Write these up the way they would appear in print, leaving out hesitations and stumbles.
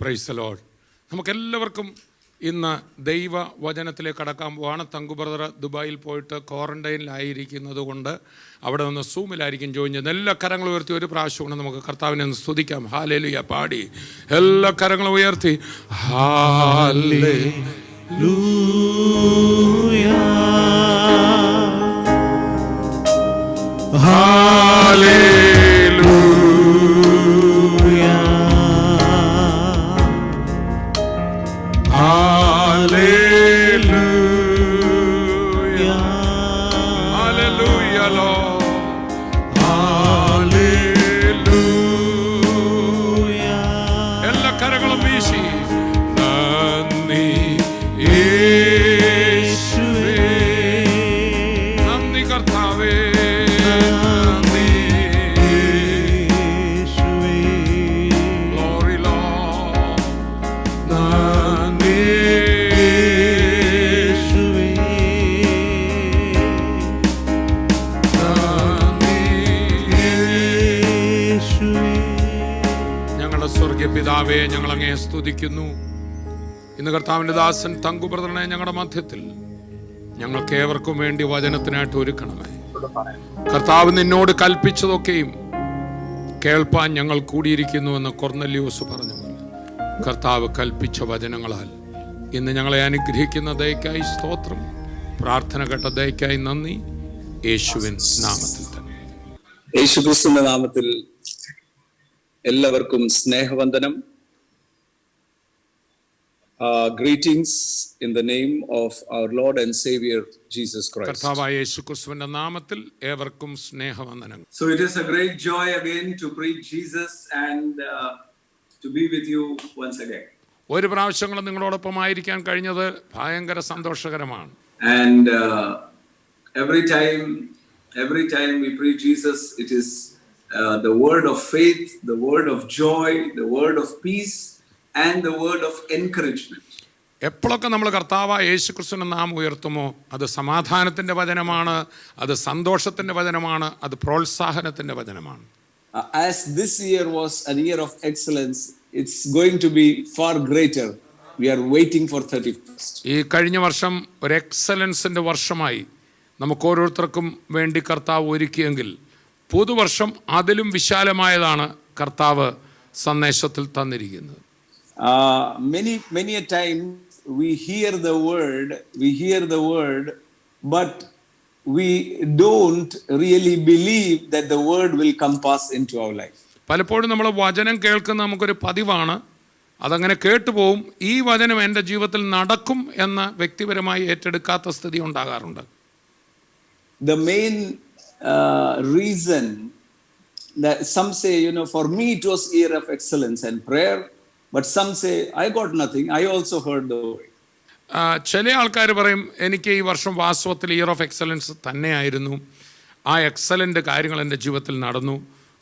Praise the Lord. നമുക്കെല്ലാവർക്കും ഇന്ന് ദൈവ വചനത്തിലേക്ക് കടക്കാൻ പോവാണ്. തങ്കു ബ്രദർ ദുബായിൽ പോയിട്ട് ക്വാറന്റൈനിലായിരിക്കുന്നത് കൊണ്ട് അവിടെ നിന്ന് സൂമിലായിരിക്കും ജോയിൻ ചെയ്യുന്നത്. എല്ലാ കരങ്ങളും ഉയർത്തി ഒരു പ്രാവശ്യം കൊണ്ട് നമുക്ക് കർത്താവിനെ ഒന്ന് സ്തുതിക്കാം. ഹല്ലേലൂയ പാടി എല്ലാ കരങ്ങളും ഉയർത്തി ഹല്ലേലൂയ പിതാവേ, ഞങ്ങൾ അങ്ങയെ സ്തുതിക്കുന്നു. ഇന്ന് കർത്താവിൻ്റെ ദാസൻ തങ്കു ബ്രദറിനെ ഞങ്ങളുടെ മധ്യത്തിൽ ഞങ്ങൾക്ക് ഏവർക്കും വേണ്ടി വചനത്തിനായിട്ട് ഒരുക്കണമേ. കർത്താവ് നിന്നോട് കൽപ്പിച്ചതൊക്കെയും കേൾപ്പാൻ ഞങ്ങൾ കൂടിയിരിക്കുന്നുവെന്ന് കൊർന്നല്യോസ് പറഞ്ഞു. കർത്താവ് കൽപ്പിച്ച വചനങ്ങളാൽ ഇന്ന് ഞങ്ങളെ അനുഗ്രഹിക്കുന്ന ദയക്കായി സ്തോത്രം. പ്രാർത്ഥന കേട്ട ദയക്കായി നന്ദി. യേശുവിൻ നാമത്തിൽ തന്നെ. യേശുക്രിസ്തുവിന്റെ നാമത്തിൽ എല്ലാവർക്കും സ്നേഹവന്ദനം. Greetings in the name of our Lord and Savior Jesus Christ. കർത്താവായ യേശുക്രിസ്തുവിന്റെ നാമത്തിൽ ഏവർക്കും സ്നേഹവന്ദനം. So it is a great joy again to preach Jesus and to be with you once again. ഒരു പ്രാവശ്യം കൂടെ നിങ്ങളോടൊപ്പമായിരിക്കാൻ കഴിഞ്ഞത് ഭയങ്കര സന്തോഷകരമാണ്. And every time we preach Jesus, it is the word of faith, the word of joy, the word of peace and the word of encouragement. എപ്പോഴൊക്കെ നമ്മൾ കർത്താവായ യേശുക്രിസ്തുവിന്റെ നാമം ഉയർത്തുമോ അത് സമാധാനത്തിന്റെ വചനമാണ്, അത് സന്തോഷത്തിന്റെ വചനമാണ്, അത് പ്രോത്സാഹനത്തിന്റെ വചനമാണ്. As this year was a year of excellence, it's going to be far greater. We are waiting for 31st. ഈ കഴിഞ്ഞ വർഷം ഒരു എക്സലൻസിന്റെ വർഷമായി നമുക്ക് ഓരോരുത്തർക്കും വേണ്ടി കർത്താവ് ഒരുക്കിയെങ്കിൽ പുതുവർഷം അതിലും വിശാലമായതാണ് കർത്താവ് സന്ദേശത്തിൽ തന്നിരിക്കുന്നത്. Many a time we hear the word, but we don't really believe that the word will come pass into our life. പലപ്പോഴും നമ്മൾ വചനം കേൾക്കുന്ന നമുക്കൊരു പതിവാണ്, അതങ്ങനെ കേട്ടുപോകും. ഈ വചനം എൻ്റെ ജീവിതത്തിൽ നടക്കും എന്ന് വ്യക്തിപരമായി ഏറ്റെടുക്കാത്ത സ്ഥിതി ഉണ്ടാകാറുണ്ട്. The main reason that some say, for me it was year of excellence and prayer, but some say I got nothing, I also heard the word. ചില ആൾക്കാർ പറയും എനിക്ക് ഈ വർഷം വാസ്തവത്തിൽ ഇയർ ഓഫ് എക്സലൻസ് തന്നെയായിരുന്നു, ആ എക്സലൻ്റ് കാര്യങ്ങൾ എൻ്റെ ജീവിതത്തിൽ നടന്നു.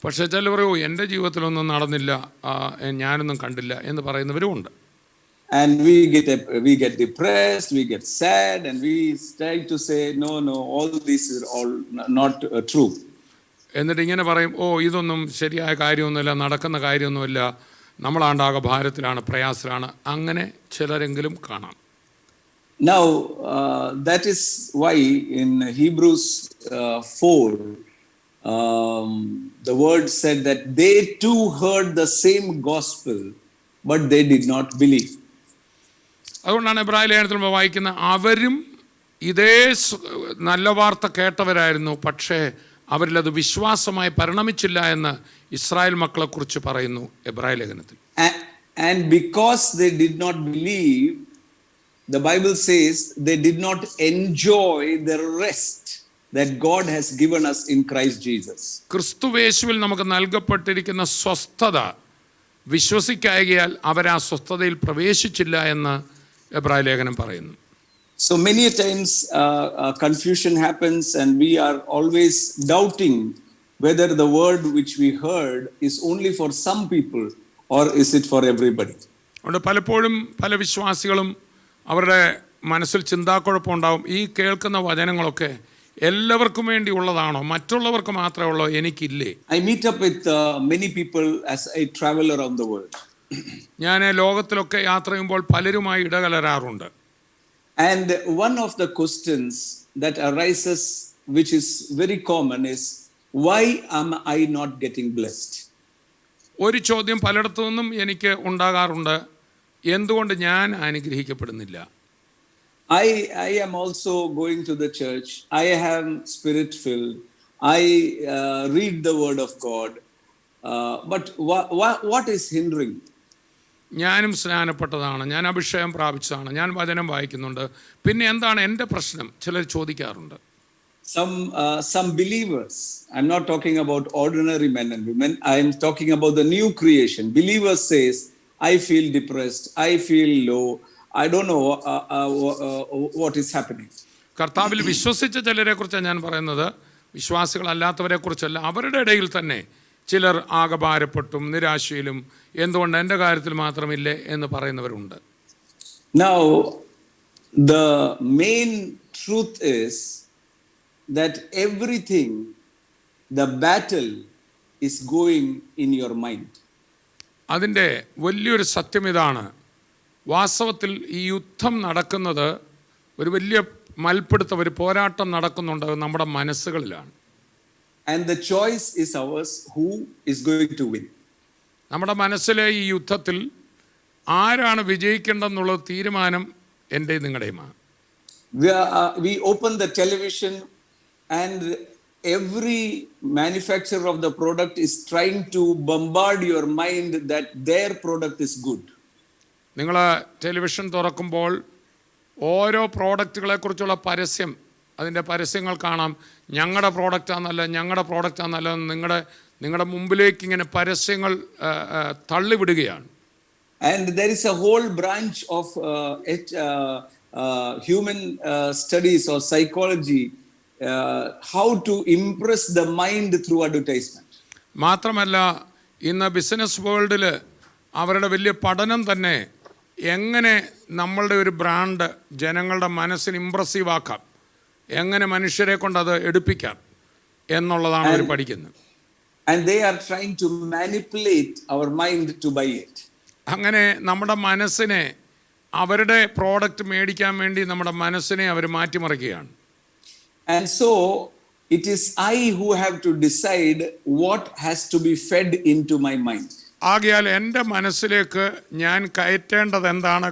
പക്ഷേ ചില പറയും എൻ്റെ ജീവിതത്തിലൊന്നും നടന്നില്ല, ഞാനൊന്നും കണ്ടില്ല എന്ന് പറയുന്നവരും ഉണ്ട്. And we get depressed, we get sad, and we try to say no, all this is all not true. എന്നിട്ട് ഇങ്ങനെ പറയും, ഇതൊന്നും ശരിയായ കാര്യമൊന്നുമില്ല, നടക്കുന്ന കാര്യമൊന്നുമില്ല, നമ്മളാണ്ടാകെ ഭാരത്തിലാണ്, പ്രയാസത്തിലാണ്. അങ്ങനെ ചിലരെങ്കിലും കാണാം. Now that is why in Hebrews 4 the word said that they too heard the same gospel but they did not believe. അതുകൊണ്ടാണ് എബ്രായ ലേഖനത്തിൽ നമ്മൾ വായിക്കുന്നത്, അവരും ഇതേ നല്ല വാർത്ത കേട്ടവരായിരുന്നു, പക്ഷേ അവരിലത് വിശ്വാസമായി പരിണമിച്ചില്ല എന്ന് ഇസ്രായേൽ മക്കളെ കുറിച്ച് പറയുന്നു എബ്രായ ലേഖനത്തിൽ. And because they did not believe, the Bible says they did not enjoy the rest that God has given us in Christ Jesus. ക്രിസ്തുവേശുവിൽ നമുക്ക് നൽകപ്പെട്ടിരിക്കുന്ന സ്വസ്ഥത വിശ്വസിക്കായകയാൽ അവർ ആ സ്വസ്ഥതയിൽ പ്രവേശിച്ചില്ല എന്ന് എബ്രായ ലേഖനം പറയുന്നു. So many times confusion happens and we are always doubting whether the word which we heard is only for some people or is it for everybody. അതുകൊണ്ട് പലപ്പോഴും പല വിശ്വാസികളും അവരുടെ മനസ്സിൽ ചിന്താക്കുഴപ്പമുണ്ടാവും, ഈ കേൾക്കുന്ന വചനങ്ങളൊക്കെ എല്ലാവർക്കും വേണ്ടി ഉള്ളതാണോ, മറ്റുള്ളവർക്ക് മാത്രമേ ഉള്ളോ, എനിക്കില്ലേ? I meet up with many people as I travel around the world. ഞാൻ ലോകത്തിലൊക്കെ യാത്ര ചെയ്യുമ്പോൾ പലരുമായി ഇടകലരാറുണ്ട്. And one of the questions that arises, which is very common, is why am I not getting blessed? ഒരു ചോദ്യം പലയിടത്തു നിന്നും എനിക്ക് ഉണ്ടാകാറുണ്ട്, എന്തുകൊണ്ട് ഞാൻ അനുഗ്രഹിക്കപ്പെടുന്നില്ല? I am also going to the church. I am spirit filled. I read the word of God. But what is hindering? ഞാനും സ്നാനപ്പെട്ടതാണ്, ഞാൻ അഭിഷേകം പ്രാപിച്ചതാണ്, ഞാൻ വചനം വായിക്കുന്നുണ്ട്, പിന്നെ എന്താണ് എൻ്റെ പ്രശ്നം? ചിലർ ചോദിക്കാറുണ്ട്. Some believers, I'm not talking about ordinary men and women, I am talking about the new creation. Believers says, I feel depressed, I feel low, I don't know what is happening. കർത്താവിൽ വിശ്വസിച്ച ചിലരെ കുറിച്ചാണ് ഞാൻ പറയുന്നത്, വിശ്വാസികളല്ലാത്തവരെ കുറിച്ചല്ല. അവരുടെ ഇടയിൽ തന്നെ ചിലർ ആകഭാരപ്പെട്ടും നിരാശയിലും എന്തുകൊണ്ട് എൻ്റെ കാര്യത്തിൽ മാത്രമില്ലേ എന്ന് പറയുന്നവരുണ്ട്. Now the main truth is that everything, the battle is going in your mind. അതിൻ്റെ വലിയൊരു സത്യം ഇതാണ്, വാസ്തവത്തിൽ ഈ യുദ്ധം നടക്കുന്നത്, ഒരു വലിയ മൽപ്പിടുത്തം, ഒരു പോരാട്ടം നടക്കുന്നുണ്ട് നമ്മുടെ മനസ്സുകളിലാണ്. And the choice is ours, who is going to win. നമ്മുടെ മനസ്സിലെ ഈ യുദ്ധത്തിൽ ആരാണ് വിജയിക്കേണ്ടതെന്നുള്ള തീരുമാനം എൻ്റെ നിങ്ങളുടെയുമാണ്. We open the television and every manufacturer of the product is trying to bombard your mind that their product is good. നിങ്ങൾ television തുറക്കുമ്പോൾ ഓരോ പ്രോഡക്റ്റുകളെ കുറിച്ചുള്ള പരസ്യം, അതിൻ്റെ പരസ്യങ്ങൾ കാണാം. ഞങ്ങളുടെ പ്രോഡക്റ്റാണെന്നല്ല, ഞങ്ങളുടെ പ്രോഡക്റ്റാണെന്നല്ല, നിങ്ങളുടെ മുമ്പിലേക്ക് ഇങ്ങനെ പരസ്യങ്ങൾ തള്ളിവിടുകയാണ്. And there is a whole branch of human studies or psychology, how to impress the mind through advertisement. മാത്രമല്ല, ഇന്ന് ബിസിനസ് വേൾഡിൽ അവരുടെ വലിയ പഠനം തന്നെ എങ്ങനെ നമ്മളുടെ ഒരു ബ്രാൻഡ് ജനങ്ങളുടെ മനസ്സിന് ഇംപ്രസീവ് ആക്കാം, എങ്ങനെ മനുഷ്യരെ കൊണ്ട് അത് എടുപ്പിക്കാം എന്നുള്ളതാണ് അവർ പഠിക്കുന്നത്. And they are trying to manipulate our mind to buy it. അങ്ങനെ നമ്മുടെ മനസ്സിനെ, അവരുടെ പ്രോഡക്റ്റ് മേടിക്കാൻ വേണ്ടി നമ്മുടെ മനസ്സിനെ അവർ മാറ്റിമറിക്കുകയാണ്. And so it is I who have to decide what has to be fed into my mind. ആകയാൽ എൻ്റെ മനസ്സിലേക്ക് ഞാൻ കയറ്റേണ്ടത് എന്താണ്,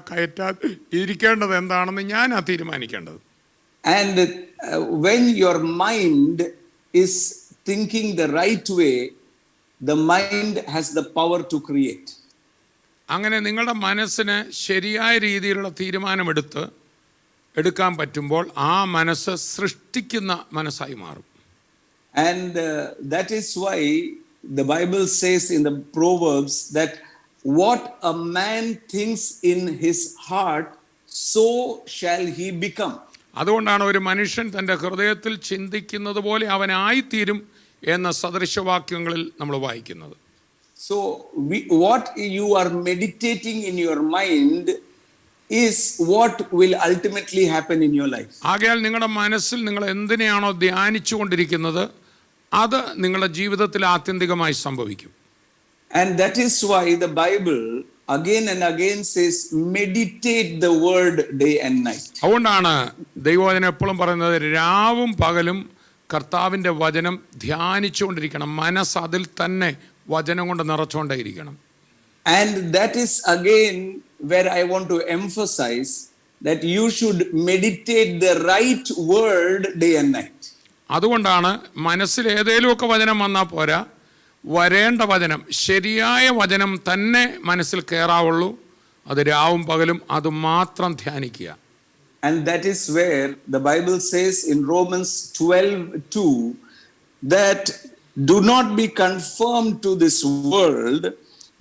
ഇരിക്കേണ്ടത് എന്താണെന്ന് ഞാനാ തീരുമാനിക്കേണ്ടത്. And when your mind is thinking the right way, the mind has the power to create. അങ്ങനെ നിങ്ങളുടെ മനസ്സിന് ശരിയായ രീതിയിലുള്ള എടുക്കാൻ പറ്റുമ്പോൾ ആ മനസ്സ് സൃഷ്ടിക്കുന്ന മനസ്സായി മാറും. And that is why the Bible says in the Proverbs that what a man thinks in his heart, so shall he become. അതുകൊണ്ടാണ് ഒരു മനുഷ്യൻ തൻ്റെ ഹൃദയത്തിൽ ചിന്തിക്കുന്നത് പോലെ അവനായിത്തീരും എന്ന സദൃശവാക്യങ്ങളിൽ നമ്മൾ വായിക്കുന്നത്. So what you are meditating in your mind is what will ultimately happen in your life. ആകയാൽ നിങ്ങളുടെ മനസ്സിൽ നിങ്ങൾ എന്തിനെയാണോ ധ്യാനിച്ചു കൊണ്ടിരിക്കുന്നത് അത് നിങ്ങളുടെ ജീവിതത്തിൽ ആത്യന്തികമായി സംഭവിക്കും. And that is why the Bible again and again says meditate the word day and night. അതുകൊണ്ടാണ് ദൈവവചനം എപ്പോഴും പറയുന്നത് രാവും പകലും കർത്താവിൻ്റെ വചനം ധ്യാനിച്ചുകൊണ്ടിരിക്കണം, മനസ്സ് അതിൽ തന്നെ വചനം കൊണ്ട് നിറച്ചുകൊണ്ടേയിരിക്കണം. And that is again where I want to emphasize that you should meditate the right word day and night. അതുകൊണ്ടാണ് മനസ്സിൽ ഏതേലുമൊക്കെ വചനം വന്നാൽ പോരാ, വരേണ്ട വചനം, ശരിയായ വചനം തന്നെ മനസ്സിൽ കയറാവുള്ളൂ. അത് രാവും പകലും അത് മാത്രം ധ്യാനിക്കുക. And that is where the Bible says in Romans 12:2 that do not be conformed to this world,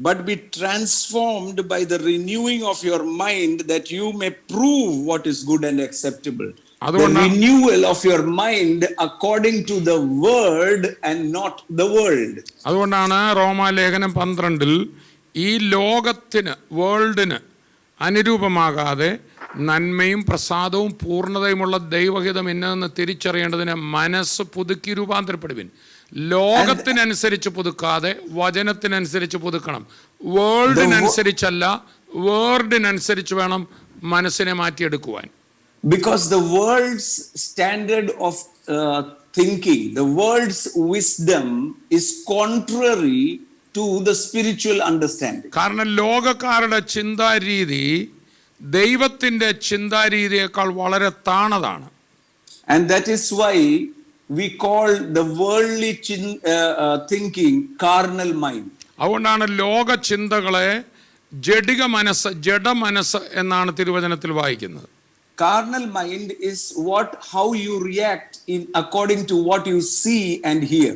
but be transformed by the renewing of your mind, that you may prove what is good and acceptable. The renewal of your mind according to the word and not the world. അതുകൊണ്ടാണ് റോമാലേഖനം 12 ഈ ലോകത്തിന്, വേൾഡിന് അനുരൂപമാകാതെ നന്മയും പ്രസാദവും പൂർണ്ണതയുമുള്ള ദൈവഹിതം ഇന്നതെന്ന് തിരിച്ചറിയേണ്ടതിന് മനസ്സ് പുതുക്കി രൂപാന്തരപ്പെടുവിൻ. ലോകത്തിനനുസരിച്ച് പുതുക്കാതെ വചനത്തിനനുസരിച്ച് പുതുക്കണം. വേൾഡിനനുസരിച്ചല്ല, വേർഡിനനുസരിച്ച് വേണം മനസ്സിനെ മാറ്റിയെടുക്കുവാൻ. Because the world's standard of thinking, the world's wisdom is contrary to the spiritual understanding. കാരണം ലോകക്കാരുടെ ചിന്താരീതി ദൈവത്തിന്റെ ചിന്താരീതിയേക്കാൾ വളരെ താണതാണ്. And that is why we call the worldly thinking carnal mind. അതുകൊണ്ടാണ് ലോക ചിന്തകളെ ജഡമനസ്സ് എന്നാണ് തിരുവചനത്തിൽ വായിക്കുന്നത്. Carnal mind is how you react according to what you see and hear.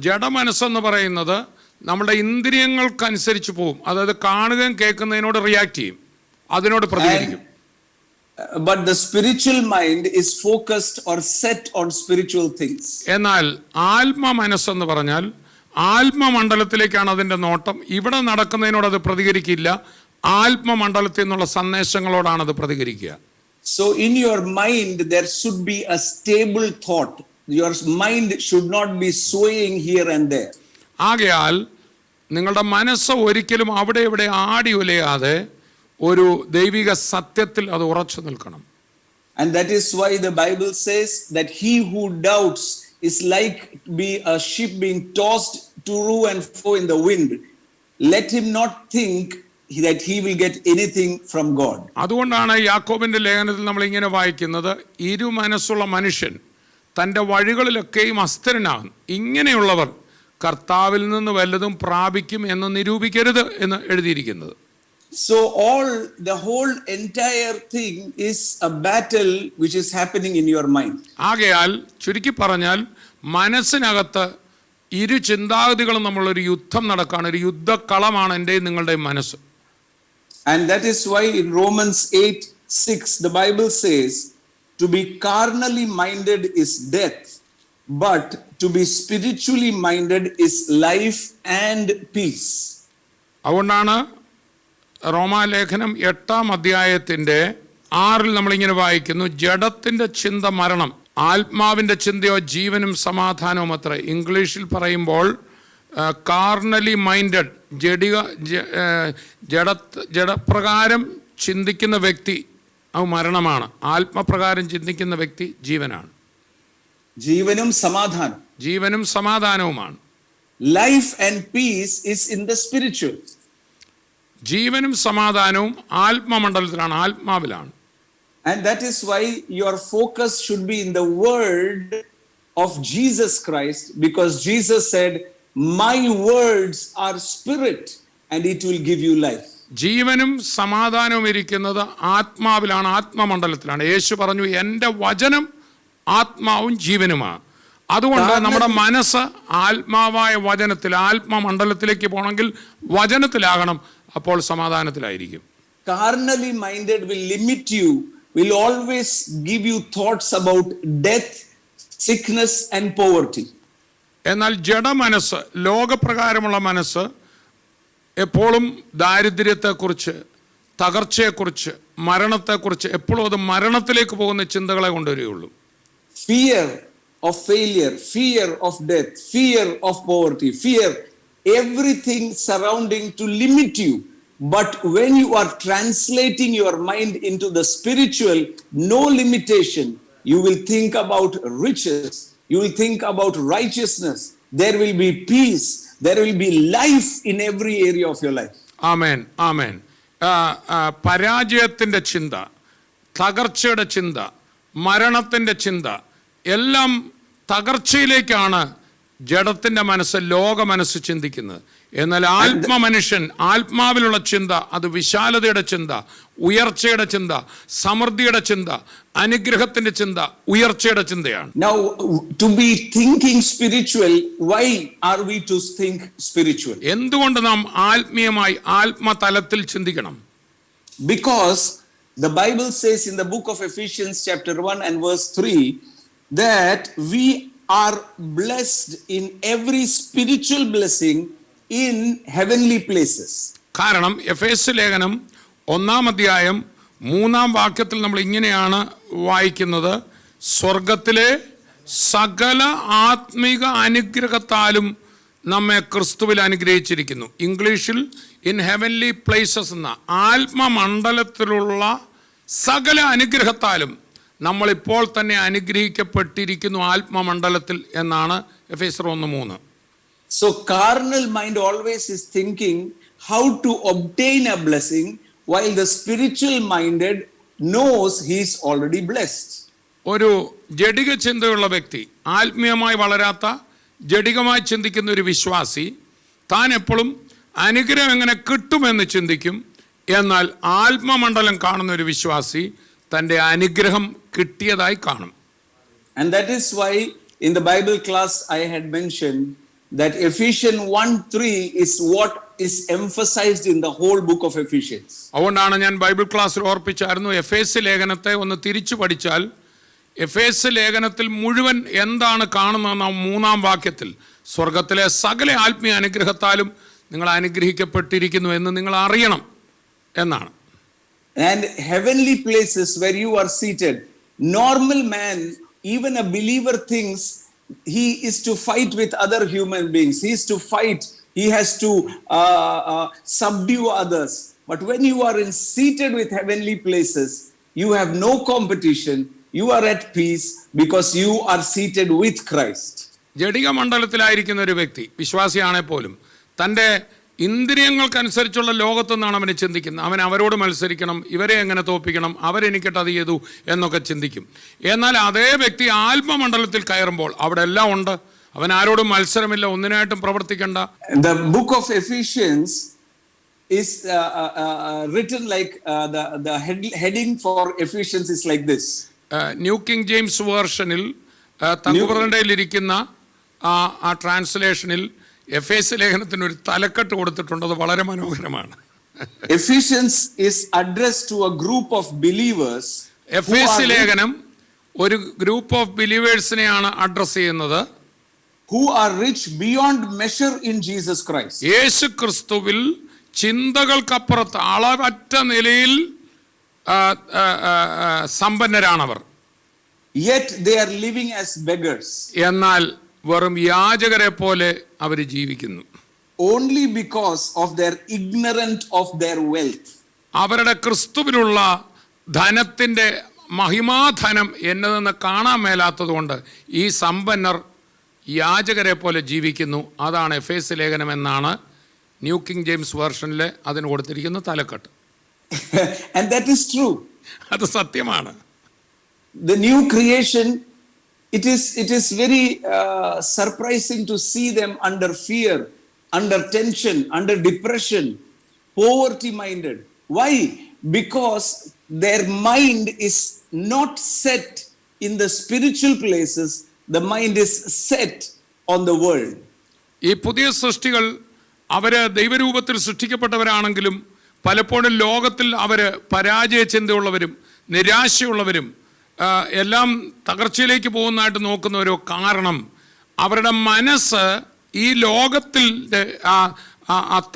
ജഡമനസ്സെന്ന് പറയുന്നത് നമ്മുടെ ഇന്ദ്രിയങ്ങൾക്കനുസരിച്ച് പോകും. അതായത് കാണുകയും കേൾക്കുന്നതിനോട് റിയാക്ട് ചെയ്യും, അതിനോട് പ്രതികരിക്കും. But the spiritual mind is focused or set on spiritual things. എന്നാൽ മനസ്സെന്ന് പറഞ്ഞാൽ ആത്മമണ്ഡലത്തിലേക്കാണ് അതിന്റെ നോട്ടം. ഇവിടെ നടക്കുന്നതിനോട് അത് പ്രതികരിക്കില്ല, ആത്മമണ്ഡലത്തിൽ നിന്നുള്ള സന്ദേശങ്ങളോടാണ് അത് പ്രതികരിക്കുക. So in your mind there should be a stable thought. Your mind should not be swaying here and there. ആകയാൽ നിങ്ങളുടെ മനസ്സ് ഒരിക്കലും അവിടെ ഇവിടെ ആടി ഉലയാതെ ഒരു ദൈവിക സത്യത്തിൽ അത് ഉറച്ചു നിൽക്കണം. And that is why the Bible says that he who doubts is like a ship being tossed to and fro in the wind. Let him not think that he will get anything from God. അതുകൊണ്ടാണ് യാക്കോബിന്റെ ലേഖനത്തിൽ നമ്മൾ ഇങ്ങനെ വായിക്കുന്നത്, ഇരു മനസ്സുള്ള മനുഷ്യൻ തൻ്റെ വഴികളിലൊക്കെയും അസ്ഥിരനാകും. ഇങ്ങനെയുള്ളവർ കർത്താവിൽ നിന്ന് വല്ലതും പ്രാപിക്കും എന്ന് നിരൂപിക്കരുത് എന്ന് എഴുതിയിരിക്കുന്നത്. So the whole entire thing is a battle which is happening in your mind. ആകയാൽ ചുരുക്കി പറഞ്ഞാൽ മനസ്സിനകത്ത് ഇരു ചിന്താഗതികളും നമ്മളൊരു യുദ്ധം നടക്കുകയാണ്. ഒരു യുദ്ധക്കളമാണ് എൻ്റെ നിങ്ങളുടെ മനസ്സ്. And that is why in Romans 8:6 the Bible says, to be carnally minded is death, but to be spiritually minded is life and peace. അതുകൊണ്ടാണ് റോമാലേഖനം 8-ാം അധ്യായത്തിന്റെ 6 നമ്മളിങ്ങനെ വായിക്കുന്നു, ജഡത്തിന്റെ ചിന്ത മരണം, ആത്മാവിന്റെ ചിന്തയോ ജീവനും സമാധാനവും അത്ര. ഇംഗ്ലീഷിൽ പറയുമ്പോൾ കാർണലി മൈൻഡഡ്, ജഡപ്രകാരം ചിന്തിക്കുന്ന വ്യക്തി അത് മരണമാണ്, ആത്മപ്രകാരം ചിന്തിക്കുന്ന വ്യക്തി ജീവനാണ്. ജീവനും സമാധാനവുമാണ്. Life and peace is in the spiritual. ജീവനും സമാധാനവും ആത്മമണ്ഡലത്തിലാണ്, ആത്മാവിലാണ്. And that is why your focus should be in the word of Jesus Christ, because Jesus said, my words are spirit and it will give you life. ജീവനും സമാധാനവും ഇരിക്കുന്നത് ആത്മാവിലാണ്, ആത്മമണ്ഡലത്തിലാണ്. യേശു പറഞ്ഞു, എൻ്റെ വചനം ആത്മാവും ജീവനുമാണ്. അതുകൊണ്ട് നമ്മുടെ മനസ്സ് ആത്മാവായ വചനത്തിൽ, ആത്മമണ്ഡലത്തിലേക്ക് പോകണമെങ്കിൽ വചനത്തിലാകണം, അപ്പോൾ സമാധാനത്തിലായിരിക്കും. Carnally minded will limit you, will always give you thoughts about death, sickness and poverty. എന്നാൽ ജഡമനസ്സ്, ലോകപ്രകാരമുള്ള മനസ്സ് എപ്പോഴും ദാരിദ്ര്യത്തെക്കുറിച്ച്, തകർച്ചയെക്കുറിച്ച്, മരണത്തെക്കുറിച്ച്, എപ്പോഴും അത് മരണത്തിലേക്ക് പോകുന്ന ചിന്തകളെ കൊണ്ടുവരികയുള്ളൂ. Fear of failure, fear of death, fear of poverty, fear everything surrounding to limit you. But when you are translating your mind into the spiritual, no limitation, you will think about riches, you will think about righteousness, there will be peace, there will be life in every area of your life. ആമേൻ, ആമേൻ. പരാജയത്തിൻ്റെ ചിന്ത, തകർച്ചയുടെ ചിന്ത, മരണത്തിൻ്റെ ചിന്ത എല്ലാം തകർച്ചയിലേക്കാണ് ജഡത്തിൻ്റെ മനസ്സ്, ലോക മനസ്സ് ചിന്തിക്കുന്നത്. എന്നാൽ ആത്മമനുഷ്യൻ, ആത്മാവിലുള്ള ചിന്ത അത് വിശാലതയുടെ ചിന്ത, ഉയർച്ചയുടെ ചിന്ത, സമൃദ്ധിയുടെ ചിന്ത, അനുഗ്രഹത്തിന്റെ ചിന്ത, ഉയർച്ചയുടെ ചിന്തയാണ്. Now to be thinking spiritual, why are we to think spiritual? എന്തുകൊണ്ട് നാം ആത്മീയമായി ആത്മതലത്തിൽ ചിന്തിക്കണം? Because the Bible says in the book of Ephesians chapter 1 and verse 3 that we are blessed in every spiritual blessing in heavenly places. കാരണം എഫേസ്യ ലേഖനം 1-ാം അധ്യായം 3-ാം വാക്യത്തിൽ നമ്മൾ ഇങ്ങനെയാണ് വായിക്കുന്നത്, സ്വർഗത്തിലെ സകല ആത്മിക അനുഗ്രഹത്താലും നമ്മെ ക്രിസ്തുവിൽ അനുഗ്രഹിച്ചിരിക്കുന്നു. ഇംഗ്ലീഷിൽ ഇൻ ഹെവൻലി പ്ലേസസ് എന്ന ആത്മമണ്ഡലത്തിലുള്ള സകല അനുഗ്രഹത്താലും നമ്മളിപ്പോൾ തന്നെ അനുഗ്രഹിക്കപ്പെട്ടിരിക്കുന്നു ആത്മമണ്ഡലത്തിൽ എന്നാണ് എഫേസ്യർ 1:3. So carnal mind always is thinking how to obtain a blessing, while the spiritual minded knows he is already blessed. ഒരു ജഡിക ചിന്തയുള്ള വ്യക്തി, ആത്മീയമായി വളരാത്ത ജഡികമായി ചിന്തിക്കുന്ന ഒരു വിശ്വാസി താൻ എപ്പോഴും അനുഗ്രഹം എങ്ങനെ കിട്ടുമെന്ന് ചിന്തിക്കും. എന്നാൽ ആത്മമണ്ഡലം കാണുന്ന ഒരു വിശ്വാസി തൻ്റെ അനുഗ്രഹം കിട്ടിയതായി കാണും. And that is why in the Bible class I had mentioned that Ephesians 1:3 is what is emphasized in the whole book of Ephesians. അതുകൊണ്ടാണ് ഞാൻ ബൈബിൾ ക്ലാസ്സിൽ ഓർപ്പിച്ചായിരുന്നു, എഫേസ്യ ലേഖനത്തെ ഒന്ന് തിരിച്ചു പഠിച്ചാൽ എഫേസ്യ ലേഖനത്തിൽ മുഴുവൻ എന്താണ് കാണുന്നതെന്ന 3-ാം വാക്യത്തിൽ സ്വർഗത്തിലെ സകല ആത്മീയ അനുഗ്രഹത്താലും നിങ്ങൾ അനുഗ്രഹിക്കപ്പെട്ടിരിക്കുന്നു എന്ന് നിങ്ങൾ അറിയണം എന്നാണ്. And heavenly places where you are seated, normal man, even a believer, thinks he is to fight with other human beings. He is to fight. He has to subdue others. But when you are seated with heavenly places, you have no competition. You are at peace because you are seated with Christ. ജഡിക മണ്ഡലത്തിലായിരിക്കുന്ന ഒരു വ്യക്തി വിശ്വാസിയാണെങ്കിൽ പോലും തൻ്റെ ഇന്ദ്രിയങ്ങൾക്കനുസരിച്ചുള്ള ലോകത്തു നിന്നാണ് അവനെ ചിന്തിക്കുന്നത്. അവൻ അവരോട് മത്സരിക്കണം, ഇവരെ എങ്ങനെ തോൽപ്പിക്കണം, അവരെനിക്കിട്ട് അത് ചെയ്തു എന്നൊക്കെ ചിന്തിക്കും. എന്നാൽ അതേ വ്യക്തി ആത്മമണ്ഡലത്തിൽ കയറുമ്പോൾ അവിടെ എല്ലാം ഉണ്ട്. അവൻ ആരോടും മത്സരമില്ല, ഒന്നിനായിട്ടും പ്രവർത്തിക്കണ്ട. The book of Ephesians is written like the heading for Ephesians is like this. New King James വേർഷനിൽ തങ്കുപ്രദണ്ടയിലിരിക്കുന്ന ആ ട്രാൻസ്ലേഷനിൽ എഫേസ്യ ലേഖനത്തിന് ഒരു തലക്കെട്ട് കൊടുത്തിട്ടുണ്ട്. അത് വളരെ മനോഹരമാണ്. Ephesians is addressed to a group of believers. എഫേസ്യ ലേഖനം ഒരു ഗ്രൂപ്പ് ഓഫ് ബിലീവേഴ്സിനെയാണ് അഡ്രസ് ചെയ്യുന്നത്. Who are rich beyond measure in Jesus Christ. യേശു ക്രിസ്തുവിൽ ചിന്തകൾക്കപ്പുറത്ത് അളവറ്റ നിലയിൽ സമ്പന്നരാണവർ. Yet they are living as beggars. എന്നാൽ വെറും യാചകരെ പോലെ അവർ ജീവിക്കുന്നു. Only because of their ignorant of their wealth. അവരുടെ ക്രിസ്തുവിലുള്ള ധനത്തിൻ്റെ മഹിമാധനം എന്നതെന്ന് കാണാൻ മേലാത്തത് കൊണ്ട് ഈ സമ്പന്നർ യാചകരെ പോലെ ജീവിക്കുന്നു. അതാണ് എഫേസ്യ ലേഖനം എന്നാണ് ന്യൂ കിങ് ജെയിംസ് വേർഷനിൽ അതിന് കൊടുത്തിരിക്കുന്ന തലക്കെട്ട്. And that is true. അത് സത്യമാണ്. The new creation, it is very surprising to see them under fear, under tension, under depression, poverty minded. Why? Because their mind is not set in the spiritual places. The mind is set on the world. ഈ പുതിയ സൃഷ്ടികൾ അവര് ദൈവരൂപത്തിൽ സൃഷ്ടിക്കപ്പെട്ടവരാണെങ്കിലും പലപ്പോഴും ലോകത്തിൽ അവര് പരാജയ ചിന്തയുള്ളവരും നിരാശയുള്ളവരും എല്ലാം തകർച്ചയിലേക്ക് പോകുന്നതായിട്ട് നോക്കുന്നവരോ. കാരണം അവരുടെ മനസ്സ് ഈ ലോകത്തിൽ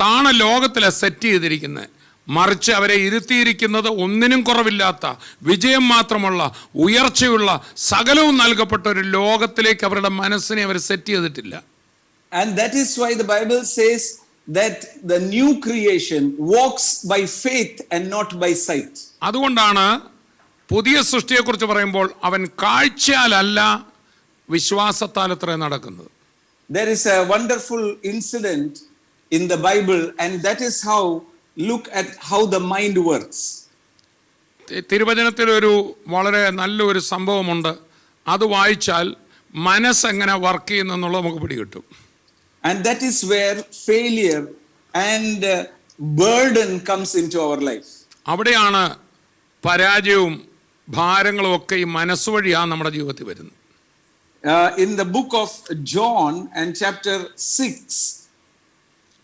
താണ ലോകത്തിലാണ് സെറ്റ് ചെയ്തിരിക്കുന്നത്. മറിച്ച് അവരെ ഇരുത്തിയിരിക്കുന്നത് ഒന്നിനും കുറവില്ലാത്ത വിജയം മാത്രമുള്ള ഉയർച്ചയുള്ള സകലവും നൽകപ്പെട്ട ഒരു ലോകത്തിലേക്ക് അവരുടെ മനസ്സിനെ അവർ സെറ്റ് ചെയ്തിട്ടില്ല. And that is why the Bible says that the new creation walks by faith and not by sight. അതുകൊണ്ടാണ് പുതിയ സൃഷ്ടിയെക്കുറിച്ച് പറയുമ്പോൾ അവൻ കാഴ്ചയാലല്ല വിശ്വാസത്താൽ അത്ര നടക്കുന്നത്. There is a wonderful incident in the Bible, and that is how look at how the mind works. തിരുവചനത്തിൽ ഒരു വളരെ നല്ലൊരു സംഭവമുണ്ട്. അത് വായിച്ചാൽ മനസ്സ് എങ്ങനെ വർക്ക് ചെയ്യുന്നു എന്നുള്ളത് നമുക്ക് പിടികിട്ടും. And that is where failure and burden comes into our life. അവിടെയാണ് പരാജയവും ഭാരങ്ങളും ഒക്കെ ഈ മനസ്സുവഴിയാണ് നമ്മുടെ ജീവിതത്തിൽ വരുന്നത്. In the book of John and chapter 6,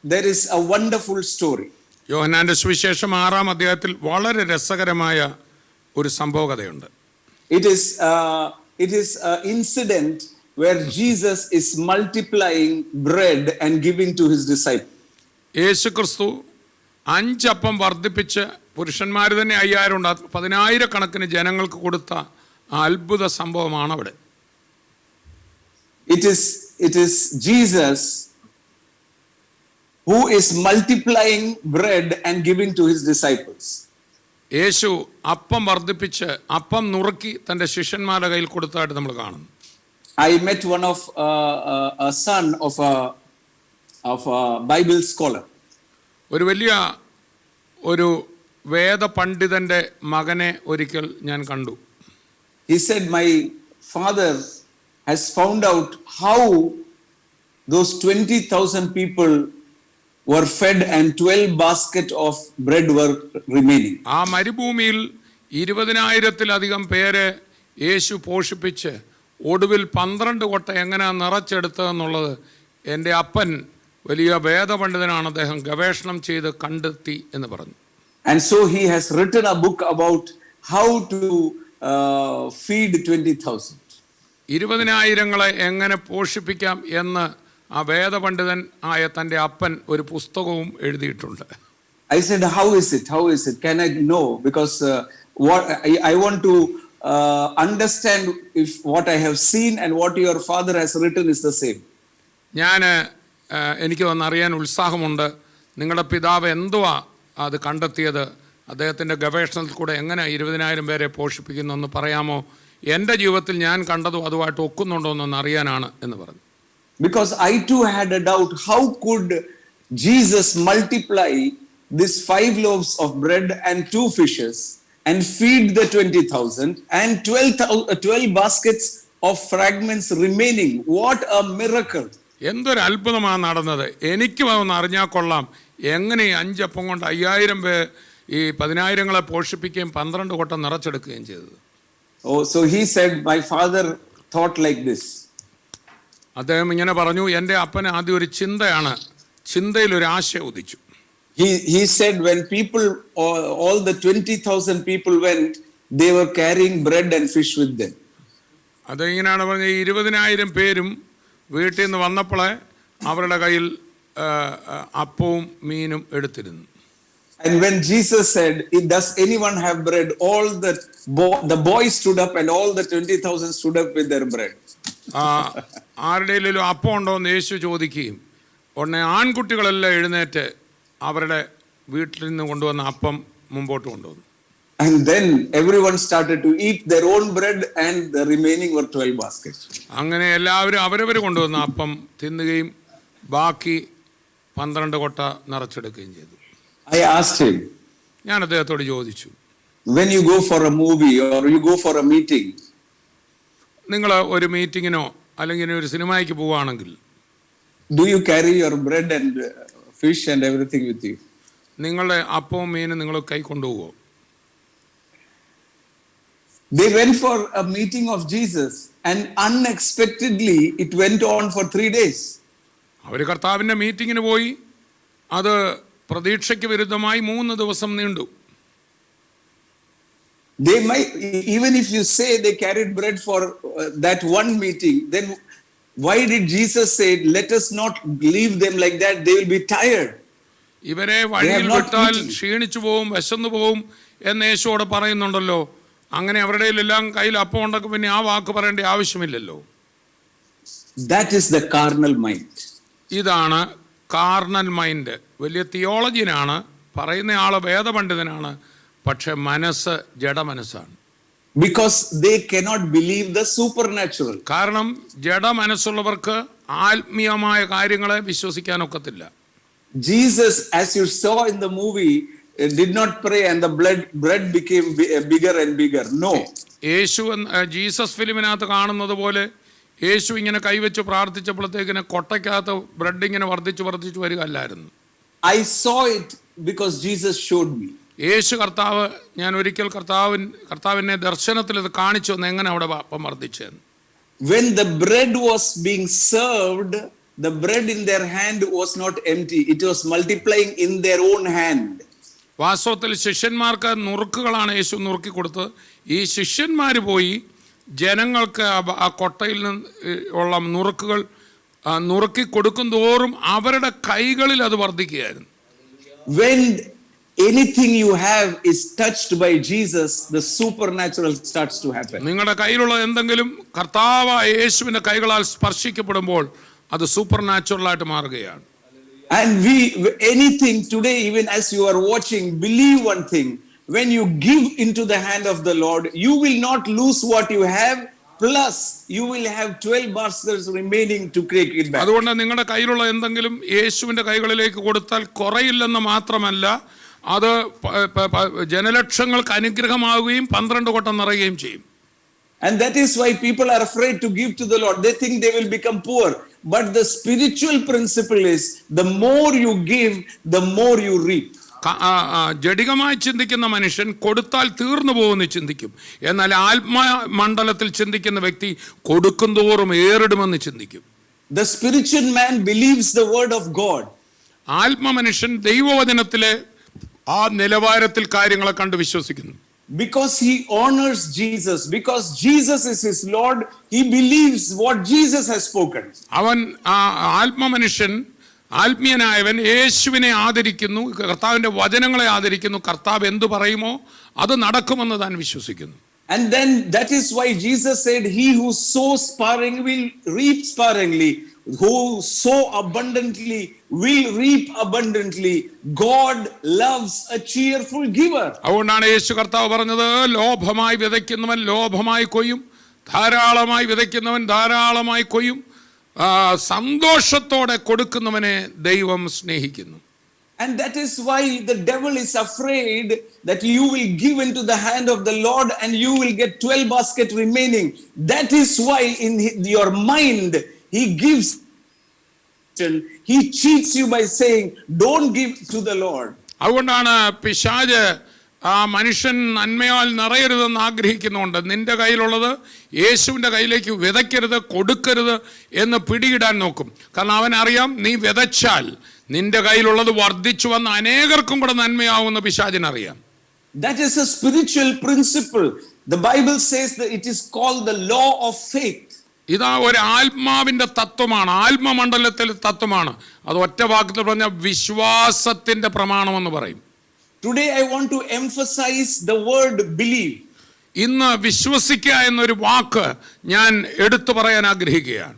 there is a wonderful story. യോഹന്നാന്റെ സുവിശേഷം 6-ാം അധ്യായത്തിൽ വളരെ രസകരമായ ഒരു സംഭവകഥയുണ്ട്. It is an incident where Jesus is multiplying bread and giving to his disciples. യേശു ക്രിസ്തു 5 അപ്പം വർദ്ധിപ്പിച്ച് പുരുഷന്മാർ തന്നെ 5000 ഉണ്ട്, 10,000 കണക്കിന് ജനങ്ങൾക്ക് കൊടുത്ത അത്ഭുത സംഭവമാണ് അവിടെ. It is Jesus who is multiplying bread and giving to his disciples. യേശു അപ്പം വർദ്ധിപ്പിച്ച് അപ്പം നുറുക്കി തൻ്റെ ശിഷ്യന്മാരുടെ കയ്യിൽ കൊടുത്തതായിട്ട് നമ്മൾ കാണുന്നു. I met one of a son of a Bible scholar. ഒരു വലിയ ഒരു വേദ പണ്ഡിതന്റെ മകനെ ഒരിക്കൽ ഞാൻ കണ്ടു. He said, my father has found out how those 20,000 people were fed and 12 baskets of bread were remaining. ആ മരുഭൂമിയിൽ 20,000-ലധികം പേരെ യേശു പോഷിപ്പിച്ച് ഒടുവിൽ 12 കൊട്ട എങ്ങനെ നിറച്ചെടുത്തതെന്നുള്ളത് എൻ്റെ അപ്പൻ വലിയ വേദപണ്ഡിതനാണ്, അദ്ദേഹം ഗവേഷണം ചെയ്ത് കണ്ടെത്തി എന്ന് പറഞ്ഞു. And so he has written a book about how to feed 20,000. 20,000-ങ്ങളെ എങ്ങനെ പോഷിപ്പിക്കാം എന്ന് ആ വേദപണ്ഡിതൻ ആയ തൻ്റെ അപ്പൻ ഒരു പുസ്തകവും എഴുതിയിട്ടുണ്ട്. I said, how is it? How is it? Can I know? Because what I want to understand if what I have seen and what your father has written is the same. എനിക്ക് വന്നറിയാൻ ഉത്സാഹമുണ്ട്. നിങ്ങളുടെ പിതാവ് എന്തുവാ അത് കണ്ടെത്തിയത്, അദ്ദേഹത്തിൻ്റെ ഗവേഷണത്തിൽ കൂടെ എങ്ങനെ 20,000 പേരെ പോഷിപ്പിക്കുന്നു എന്ന് പറയാമോ? എൻ്റെ ജീവിതത്തിൽ ഞാൻ കണ്ടതും അതുമായിട്ട് ഒക്കുന്നുണ്ടോ എന്നൊന്ന് അറിയാനാണ് എന്ന് പറഞ്ഞു. Because I too had a doubt, how could Jesus multiply this 5 loaves of bread and 2 fishes and feed the 20,000 and 12 baskets of fragments remaining? What a miracle! എന്തൊരു അത്ഭുതമാണ് നടന്നത്. എനിക്ക് ഒന്ന് അറിഞ്ഞാൽ കൊള്ളാം, എങ്ങനെ 5 അപ്പം കൊണ്ട് 5,000 പേർ ഈ 10,000-ങ്ങളെ പോഷിപ്പിക്കുകയും 12 കൊട്ട നിറച്ചെടുക്കുകയും ചെയ്തത്. Oh, so he said, my father thought like this. അദ്ദേഹം ഇങ്ങനെ പറഞ്ഞു, എൻ്റെ അപ്പന് ആദ്യം ഒരു ചിന്തയിൽ ഒരു ആശയം ഉദിച്ചു. He said, when people, all the 20,000 people went, they were carrying bread and fish with them. അത് ഇങ്ങനെയാണ് പറഞ്ഞത്, 20,000 പേരും വീട്ടിൽ നിന്ന് വന്നപ്പോഴേ അവരുടെ കയ്യിൽ അപ്പവും മീനും എടുത്തിരുന്നു. And when Jesus said, does anyone have bread? All the boys stood up and all the 20,000 stood up with their bread. ആരുടെയിലും അപ്പം ഉണ്ടോ എന്ന് യേശു ചോദിക്കുകയും ഉടനെ ആൺകുട്ടികളെല്ലാം എഴുന്നേറ്റ് അവരുടെ വീട്ടിൽ നിന്ന് കൊണ്ടുവന്ന അപ്പം മുമ്പോട്ട് കൊണ്ടുവന്നു. And then everyone started to eat their own bread and the remaining were 12 baskets. അങ്ങനെ എല്ലാവരും അവരവർ കൊണ്ടുവന്ന അപ്പം തിന്നുകയും ബാക്കി 12 കൊട്ട നിറച്ചെടുക്കുകയും ചെയ്തു. I asked him, ഞാൻ അദ്ദേഹത്തോട് ചോദിച്ചു, when you go for a movie or you go for a meeting, നിങ്ങൾ ഒരു മീറ്റിങ്ങിനോ അല്ലെങ്കിൽ ഒരു സിനിമയ്ക്ക് പോവുകയാണെങ്കിൽ do you carry your bread and fish and everything with you? നിങ്ങളുടെ അപ്പവും മീനും നിങ്ങൾ കൈ കൊണ്ടുപോകുമോ? They went for a meeting of Jesus and unexpectedly it went on for 3 days. അവർ കർത്താവിൻ്റെ മീറ്റിങ്ങിന് പോയി, അത് പ്രതീക്ഷയ്ക്ക് വിരുദ്ധമായി 3 ദിവസം നീണ്ടു. They might, even if you say they carried bread for that one meeting, then why did Jesus say, let us not leave them like that, they will be tired? ഇവരെ വഴിയിൽ വിട്ടാൽ ക്ഷീണിച്ചു പോവും, വിശന്നു പോവും എന്ന് യേശുവോട് പറയുന്നുണ്ടല്ലോ. അങ്ങനെ അവരുടെ എല്ലാം കയ്യിൽ അപ്പം ഉണ്ടെങ്കിൽ പിന്നെ ആ വാക്ക് പറയേണ്ട ആവശ്യമില്ലല്ലോ. That is the carnal mind. ഇതാണ് കാർണൽ മൈൻഡ്. വലിയ തിയോളജിനാണ്, പറയുന്ന ആള് വേദപണ്ഡിതനാണ്, പക്ഷെ മനസ്സ് ജഡമനസ്സാണ്. Because they cannot believe the supernatural. കാരണം ജഡമനസ്സുള്ളവർക്ക് ആത്മീയമായ കാര്യങ്ങളെ വിശ്വസിക്കാൻ ഒക്കത്തില്ല. Jesus, as you saw in the movie, did not pray and the bread became bigger and bigger. No. യേശു ജീസസ് ഫിലിമിനകത്ത് കാണുന്നത് പോലെ യേശു ഇങ്ങനെ കൈവച്ച് പ്രാർത്ഥിച്ചപ്പോഴത്തേക്കിന് കൊട്ടയ്ക്കകത്ത് ബ്രെഡ് ഇങ്ങനെ വർദ്ധിച്ചു വരികയല്ലായിരുന്നു. I saw it because Jesus showed me. യേശു കർത്താവ്, ഞാൻ ഒരിക്കൽ കർത്താവിനെ ദർശനത്തിൽ ഇത് കാണിച്ചു എന്ന് എങ്ങനെ അവിടെ അപ്പം വർദ്ധിച്ചെന്ന്. When the bread was being served, the bread in their hand was not empty, it was multiplying in their own hand. വാസ്തവത്തിൽ ശിഷ്യന്മാർക്ക് നുറുക്കുകളാണ് യേശു നുറുക്കി കൊടുത്തത്. ഈ ശിഷ്യന്മാർ പോയി ജനങ്ങൾക്ക് ആ കൊട്ടയിൽ ഉള്ള നുറുക്കുകൾ നുറുക്കി കൊടുക്കും തോറും അവരുടെ കൈകളിൽ അത് വർദ്ധിക്കുകയായിരുന്നു. When anything you have is touched by Jesus, the supernatural starts to happen. നിങ്ങളുടെ കയ്യിലുള്ള എന്തെങ്കിലും കർത്താവായ യേശുവിന്റെ കൈകളാൽ സ്പർശിക്കപ്പെടുമ്പോൾ അത് സൂപ്പർ നാച്ചുറൽ ആയിട്ട് മാറുകയാണ്. And anything today, even as you are watching, believe one thing. When you give into the hand of the Lord, you will not lose what you have. Plus, you will have 12 baskets remaining to take it back. അതുകൊണ്ട് നിങ്ങളുടെ കയ്യിലുള്ള എന്തെങ്കിലും യേശുവിന്റെ കൈകളിലേക്ക് കൊടുത്താൽ കുറയില്ലെന്ന് മാത്രമല്ല, അത് ജനലക്ഷങ്ങൾക്ക് അനുഗ്രഹമാവുകയും 12 കൊട്ടം നിറയുകയും ചെയ്യും. And that is why people are afraid to give to the Lord. They think they will become poor. But the spiritual principle is, the more you give, the more you reap. ജഡികമായി ചിന്തിക്കുന്ന മനുഷ്യൻ കൊടുത്താൽ തീർന്നു പോകുമെന്ന് ചിന്തിക്കും. എന്നാൽ ആത്മമണ്ഡലത്തിൽ ചിന്തിക്കുന്ന വ്യക്തി കൊടുക്കും തോറും ഏറിടുമെന്ന് ചിന്തിക്കും. The spiritual man believes the word of God. ആത്മമനുഷ്യൻ ദൈവവചനത്തിലെ ആ നിലവാരത്തിൽ കാര്യങ്ങളെ കണ്ട് വിശ്വസിക്കുന്നു. Because he honors Jesus, because Jesus is his Lord, he believes what Jesus has spoken. അവൻ ആത്മമനുഷ്യൻ, ആത്മീയനായവൻ യേശുവിനെ ആദരിക്കുന്നു, കർത്താവിന്റെ വചനങ്ങളെ ആദരിക്കുന്നു. കർത്താവ് എന്തു പറയുമോ അത് നടക്കുമെന്ന് താൻ വിശ്വസിക്കുന്നു. And then that is why Jesus said, he who sows sparingly will reap sparingly, who sow abundantly will reap abundantly. God loves a cheerful giver. അതുകൊണ്ടാണ് യേശു കർത്താവ് പറഞ്ഞത്, ലോഭമായി വിതയ്ക്കുന്നവൻ ലോഭമായി കൊയ്യും, ധാരാളമായി വിതയ്ക്കുന്നവൻ ധാരാളമായി കൊയ്യും. സന്തോഷത്തോടെ കൊടുക്കുന്നവനെ ദൈവം സ്നേഹിക്കുന്നു. And that is why the devil is afraid that you will give into the hand of the Lord and you will get 12 baskets remaining. That is why in your mind he gives, he cheats you by saying, don't give to the Lord. അതുകൊണ്ടാണ് പിശാച് മനുഷ്യൻ നന്മയാൽ നിറയരുതെന്ന് ആഗ്രഹിക്കുന്നുണ്ട്. നിന്റെ കയ്യിലുള്ളത് യേശുവിൻ്റെ കയ്യിലേക്ക് വിതയ്ക്കരുത്, കൊടുക്കരുത് എന്ന് പിടിയിടാൻ നോക്കും. കാരണം അവനറിയാം, നീ വിതച്ചാൽ നിന്റെ കയ്യിലുള്ളത് വർദ്ധിച്ചു വന്ന് അനേകർക്കും കൂടെ നന്മയാവുമെന്ന് പിശാചിനറിയാം. That is a spiritual principle. The Bible says that it is called the law of faith. ഇതാ ഒരു ആത്മാവിന്റെ തത്വമാണ്, ആത്മമണ്ഡലത്തിലെ തത്വമാണ്. അത് ഒറ്റ വാക്കിൽ പറഞ്ഞ വിശ്വാസത്തിന്റെ പ്രമാണമെന്ന് പറയും. Today I want to emphasize the word believe. ഇന്ന് വിശ്വസിക്കുക എന്നൊരു വാക്ക് ഞാൻ എടുത്തു പറയാൻ ആഗ്രഹിക്കുകയാണ്.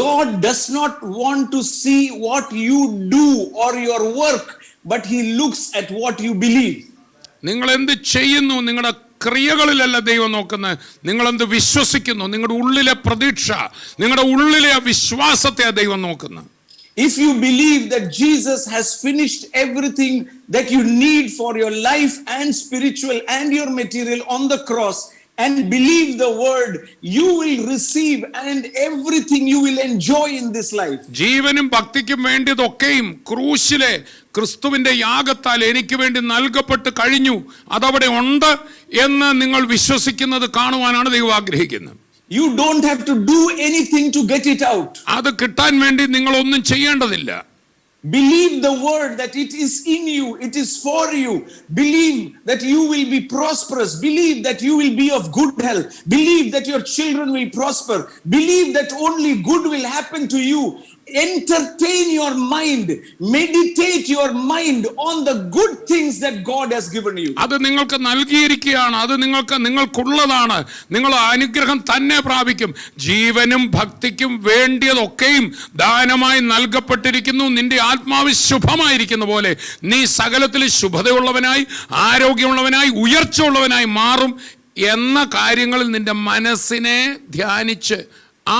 God does not want to see what you do or your work, but he looks at what you believe. നിങ്ങൾ എന്ത് ചെയ്യുന്നു, നിങ്ങളുടെ ക്രിയകളിലല്ല ദൈവം നോക്കുന്നത്, നിങ്ങൾ എന്ത് വിശ്വസിക്കുന്നു, നിങ്ങളുടെ ഉള്ളിലെ പ്രതീക്ഷ, നിങ്ങളുടെ ഉള്ളിലെ വിശ്വാസത്തെ ദൈവം നോക്കുന്നത്. If you believe that Jesus has finished everything that you need for your life and spiritual and your material on the cross, and believe the word, you will receive and everything you will enjoy in this life. ജീവനും ഭക്തിക്കും വേണ്ടിയതൊക്കെയും ക്രൂശിലെ ക്രിസ്തുവിന്റെ യാഗത്താൽ എനിക്ക് വേണ്ടി നൽകപ്പെട്ട് കഴിഞ്ഞു, അതവിടെ ഉണ്ട് എന്ന് നിങ്ങൾ വിശ്വസിക്കുന്നത് കാണുവാനാണ് ദൈവം ആഗ്രഹിക്കുന്നത്. You don't have to do anything to get it out. അത് കിട്ടാൻ വേണ്ടി നിങ്ങൾ ഒന്നും ചെയ്യേണ്ടതില്ല. Believe the word that it is in you, it is for you. Believe that you will be prosperous. Believe that you will be of good health. Believe that your children will prosper. Believe that only good will happen to you. Entertain your mind, meditate your mind on the good things that God has given you. അത് നിങ്ങൾക്ക് നൽകിയിരിക്കുകയാണ്, അത് നിങ്ങൾക്കുള്ളതാണ്. നിങ്ങൾ അനുഗ്രഹം തന്നെ പ്രാപിക്കും. ജീവനും ഭക്തിക്കും വേണ്ടിയതൊക്കെയും ദാനമായി നൽകപ്പെട്ടിരിക്കുന്നു. നിന്റെ ആത്മാവ് ശുഭമായിരിക്കുന്ന പോലെ നീ സകലത്തിൽ ശുഭതയുള്ളവനായി, ആരോഗ്യമുള്ളവനായി, ഉയർച്ച ഉള്ളവനായി മാറും എന്ന കാര്യങ്ങളിൽ നിന്റെ മനസ്സിനെ ധ്യാനിച്ച്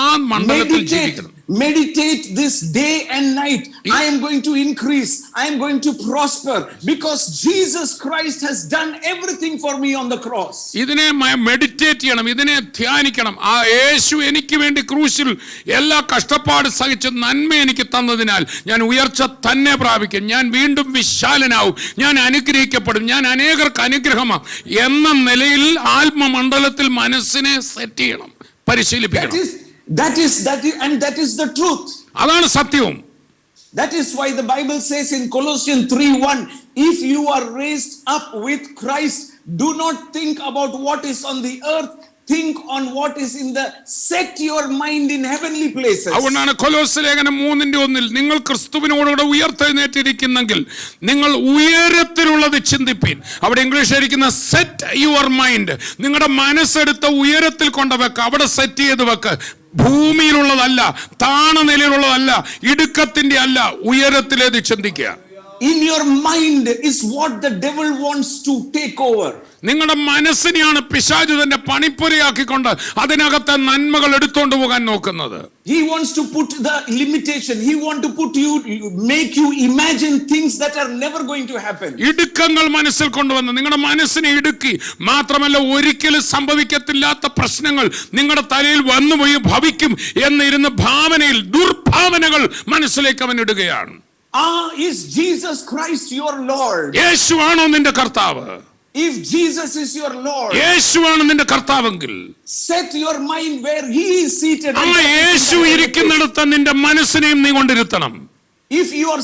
ആ മണ്ഡലത്തിൽ ജീവിക്കണം. Meditate this day and night. I am going to increase. I am going to prosper because Jesus Christ has done everything for me on the cross. ഇതിനെ മെഡിറ്റേറ്റ് ചെയ്യണം, ഇതിനെ ധ്യാനിക്കണം. ആ യേശു എനിക്ക് വേണ്ടി ക്രൂശിൽ എല്ലാ കഷ്ടപ്പാട് സഹിച്ച് നന്മ എനിക്ക് തന്നതിനാൽ ഞാൻ ഉയർച്ച തന്നെ പ്രാപിക്കും. ഞാൻ വീണ്ടും വിശാലനാവും, ഞാൻ അനുഗ്രഹിക്കപ്പെടും, ഞാൻ അനേകർക്ക് അനുഗ്രഹമാവും എന്ന നിലയിൽ ആത്മമണ്ഡലത്തിൽ മനസ്സിനെ സെറ്റ് ചെയ്യണം, പരിശീലിപ്പിക്കണം. That is the truth. അതാണ് സത്യവും. That is why the Bible says in Colossians 3:1, if you are raised up with Christ, do not think about what is on the earth, think on what is in the, set your mind in heavenly places. അതുകൊണ്ടാണ് കൊലോസ്യ ലേഖനം 3:1 നിങ്ങൾ ക്രിസ്തുവിനോടുകൂടെ ഉയർത്തെഴുന്നേറ്റിരിക്കുന്നെങ്കിൽ നിങ്ങൾ ഉയരത്തിലുള്ളത് ചിന്തിപ്പീൻ. അവിടെ ഇംഗ്ലീഷിൽ ഇരിക്കുന്ന set your mind, നിങ്ങളുടെ മനസ്സെടുത്ത ഉയരത്തിൽ കൊണ്ടുവെക്ക, അവിടെ സെറ്റ് ചെയ്ത് വെക്ക്. ഭൂമിയിലുള്ളതല്ല, താണ നിലയിലുള്ളതല്ല, ഇടുക്കത്തിന്റെ അല്ല, ഉയരത്തിലേത് ചിന്തിക്കുക. In your mind is what the devil wants to take over. നിങ്ങളുടെ മനസ്സിനെയാണ് പിശാചു തന്റെ പണിപ്പുരയാക്കിക്കൊണ്ട് അതിനകത്തെ നന്മകൾ എടുത്തുകൊണ്ട് പോകാൻ നോക്കുന്നത്. He wants to put the limitation. He wants to put you, make you imagine things that are never going to happen. ഇടുക്കങ്ങൾ മനസ്സിൽ കൊണ്ടുവന്ന് നിങ്ങളുടെ മനസ്സിനെ ഇടുക്കി, മാത്രമല്ല ഒരിക്കലും സംഭവിക്കത്തില്ലാത്ത പ്രശ്നങ്ങൾ നിങ്ങളുടെ തലയിൽ വന്നുപോയി ഭവിക്കും എന്നിരുന്ന ഭാവനയിൽ ദുർഭാവനകൾ മനസ്സിലേക്ക് അവൻ ഇടുകയാണ്. Is Jesus Christ your Lord? യേശുവാണോ നിന്റെ കർത്താവ്? If Jesus is your Lord, യേശുവാണ് നിന്റെ കർത്താവെങ്കിൽ set your mind where he is seated. ആ യേശു ഇരിക്കുന്നിടത്ത് നിന്റെ മനസ്സിനെയും നീ കൊണ്ടിരുത്തണം. If your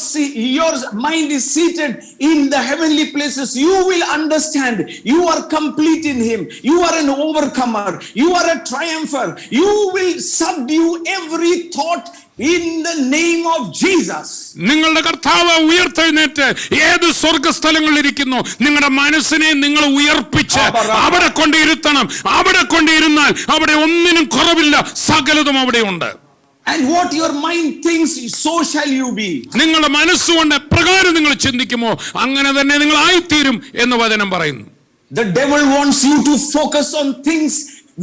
mind is seated in the heavenly places, you will understand you are complete in him. You are an overcomer. You are a triumpher. You will subdue every thought in the name of Jesus. നിങ്ങളുടെ കർത്താവ് ഉയർത്തെഴുന്നേറ്റ് ഏത് സ്വർഗസ്ഥലങ്ങളിൽ ഇരിക്കുന്നു, നിങ്ങളുടെ മനസ്സിനെ നിങ്ങൾ ഉയർപ്പിച്ച് അവിടെ കൊണ്ടിരുത്തണം. അവിടെ കൊണ്ടിരുന്നാൽ അവിടെ ഒന്നിനും കുറവില്ല, സകലതും അവിടെ ഉണ്ട്. And what your mind thinks, so shall you be. നിങ്ങളുടെ മനസ്സുകൊണ്ട് പ്രകാരം നിങ്ങൾ ചിന്തിക്കുമോ അങ്ങനെ തന്നെ നിങ്ങൾ ആയിത്തീരും എന്ന് വചനം പറയുന്നു. The devil wants you to focus on things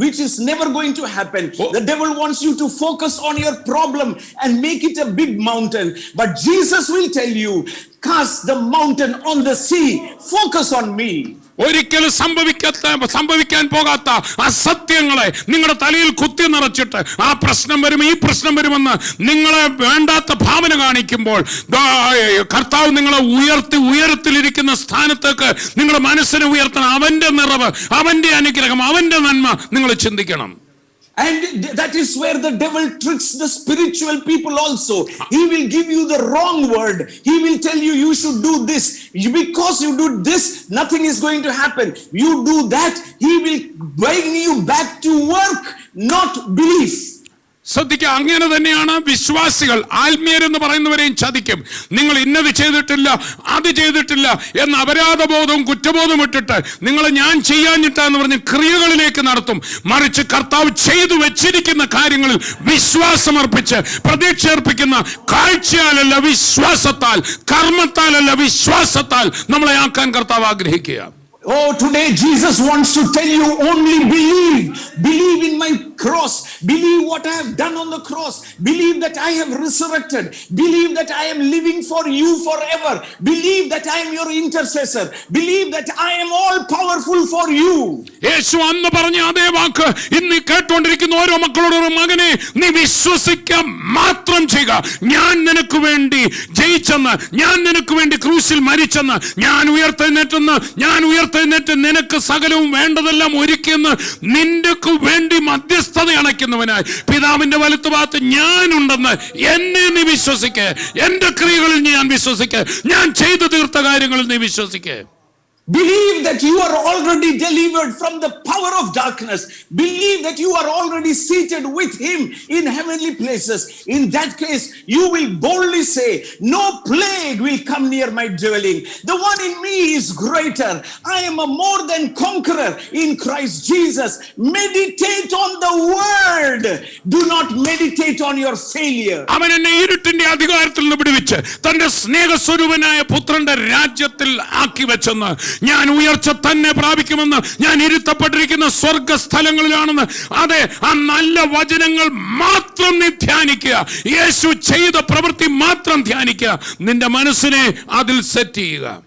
which is never going to happen. The devil wants you to focus on your problem and make it a big mountain. But Jesus will tell you, cast the mountain on the sea. Focus on me. ഒരിക്കലും സംഭവിക്കാൻ പോകാത്ത അസത്യങ്ങളെ നിങ്ങളുടെ തലയിൽ കുത്തി നിറച്ചിട്ട് ആ പ്രശ്നം വരും, ഈ പ്രശ്നം വരുമെന്ന് നിങ്ങളെ വേണ്ടാത്ത ഭാവന കാണിക്കുമ്പോൾ കർത്താവ് നിങ്ങളെ ഉയരത്തിലിരിക്കുന്ന സ്ഥാനത്തേക്ക് നിങ്ങളുടെ മനസ്സിനെ ഉയർത്തണം. അവന്റെ നിറവ്, അവന്റെ അനുഗ്രഹം, അവന്റെ നന്മ നിങ്ങൾ ചിന്തിക്കണം. And that is where the devil tricks the spiritual people also. He will give you the wrong word. He will tell you, you should do this. Because you do this, nothing is going to happen. You do that, he will bring you back to work, not belief. ശ്രദ്ധിക്കുക, അങ്ങനെ തന്നെയാണ് വിശ്വാസികൾ. ആത്മീയരെന്ന് പറയുന്നവരെയും ചതിക്കും. നിങ്ങൾ ഇന്നത് ചെയ്തിട്ടില്ല, അത് ചെയ്തിട്ടില്ല എന്ന് അപരാധബോധവും കുറ്റബോധവും ഇട്ടിട്ട് നിങ്ങൾ ഞാൻ ചെയ്യാഞ്ഞിട്ടാന്ന് പറഞ്ഞ് ക്രിയകളിലേക്ക് നടത്തും. മറിച്ച് കർത്താവ് ചെയ്തു വെച്ചിരിക്കുന്ന കാര്യങ്ങളിൽ വിശ്വാസമർപ്പിച്ച് പ്രതീക്ഷ അർപ്പിക്കുന്ന കാഴ്ചയാലല്ല വിശ്വാസത്താൽ, കർമ്മത്താലല്ല വിശ്വാസത്താൽ നമ്മളെ ആക്കാൻ കർത്താവ് ആഗ്രഹിക്കുക. Oh, today Jesus wants to tell you, only believe. Believe in my cross. Believe what I have done on the cross. Believe that I have resurrected. Believe that I am living for you forever. Believe that I am your intercessor. Believe that I am all powerful for you. യേശു അന്ന് പറഞ്ഞ അതേ വാക്ക് ഇന്ന് കേട്ടുകൊണ്ടിരിക്കുന്ന ഓരോ മക്കളോടും, മകനെ നീ വിശ്വസിക്കാൻ മാത്രം ചെയ്യുക. ഞാൻ നിനക്ക് വേണ്ടി ജയിച്ചെന്ന്, ഞാൻ നിനക്ക് വേണ്ടി ക്രൂശിൽ മരിച്ചെന്ന്, ഞാൻ ഉയർത്തെഴുന്നേറ്റ് നിനക്ക് സകലവും വേണ്ടതെല്ലാം ഒരുക്കിയെന്ന് നിന്റെ വേണ്ടി മധ്യസ്ഥത അണയ്ക്കുന്നവനായി പിതാവിന്റെ വലത്തുഭാഗത്ത് ഞാനുണ്ടെന്ന് എന്നെ നീ വിശ്വസിക്ക്. എന്റെ ക്രിയകളിൽ ഞാൻ വിശ്വസിക്ക്. ഞാൻ ചെയ്തു തീർത്ത കാര്യങ്ങളിൽ നീ വിശ്വസിക്ക്. Believe that you are already delivered from the power of darkness. Believe that you are already seated with him in heavenly places. In that case, you will boldly say, no plague will come near my dwelling. The one in me is greater. I am a more than conqueror in Christ Jesus. Meditate on the word. Do not meditate on your failure. അവൻ എന്നെ ഇരുട്ടിന്റെ അധികാരത്തിൽ നിന്ന് വിടുവിച്ച് തന്റെ സ്നേഹസ്വരൂപനായ പുത്രന്റെ രാജ്യത്തിൽ ആക്കി വെച്ചെന്ന്, ഞാൻ ഉയർച്ച തന്നെ പ്രാപിക്കുമെന്ന്, ഞാൻ ഇരുത്തപ്പെട്ടിരിക്കുന്ന സ്വർഗസ്ഥലങ്ങളിലാണെന്ന്. അതെ, ആ നല്ല വചനങ്ങൾ മാത്രം നീ ധ്യാനിക്കുക. യേശു ചെയ്ത പ്രവൃത്തി മാത്രം ധ്യാനിക്കുക. നിന്റെ മനസ്സിനെ അതിൽ സെറ്റ് ചെയ്യുക.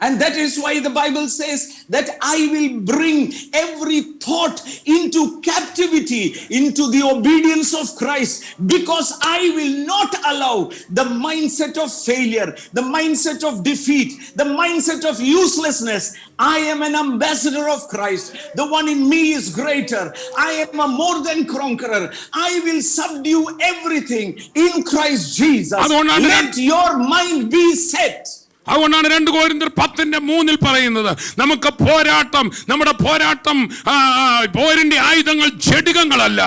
And that is why the Bible says that I will bring every thought into captivity, into the obedience of Christ, because I will not allow the mindset of failure, the mindset of defeat, the mindset of uselessness. I am an ambassador of Christ. The one in me is greater. I am a more than conqueror. I will subdue everything in Christ Jesus. Let your mind be set. അതുകൊണ്ടാണ് 2 കൊരിന്ത്യർ 10:3 പറയുന്നത്, നമുക്ക് പോരാട്ടം, നമ്മുടെ പോരാട്ടം പോരിന്റെ ആയുധങ്ങൾ ജഡികങ്ങളല്ല,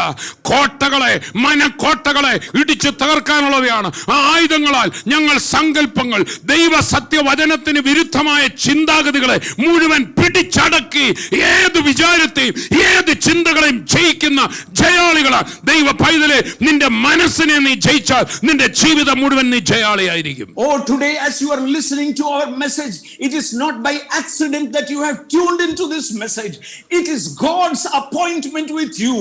കോട്ടകളെ, മനക്കോട്ടകളെ ഇടിച്ചു തകർക്കാനുള്ളവയാണ്. ആ ആയുധങ്ങളാൽ ഞങ്ങൾ സങ്കല്പങ്ങൾ, ദൈവ സത്യവചനത്തിന് വിരുദ്ധമായ ചിന്താഗതികളെ മുഴുവൻ പിടിച്ചടക്കി ഏത് വിചാരത്തെയും ഏത് ചിന്തകളെയും ജയിക്കുന്ന ജയാളികളാണ്. ദൈവ പൈതലെ, നിന്റെ മനസ്സിനെ നീ ജയിച്ചാൽ നിന്റെ ജീവിതം മുഴുവൻ നീ ജയാളിയായിരിക്കും. Oh, today as you are listening to our message, it is not by accident that you have tuned into this message. It is God's appointment with you.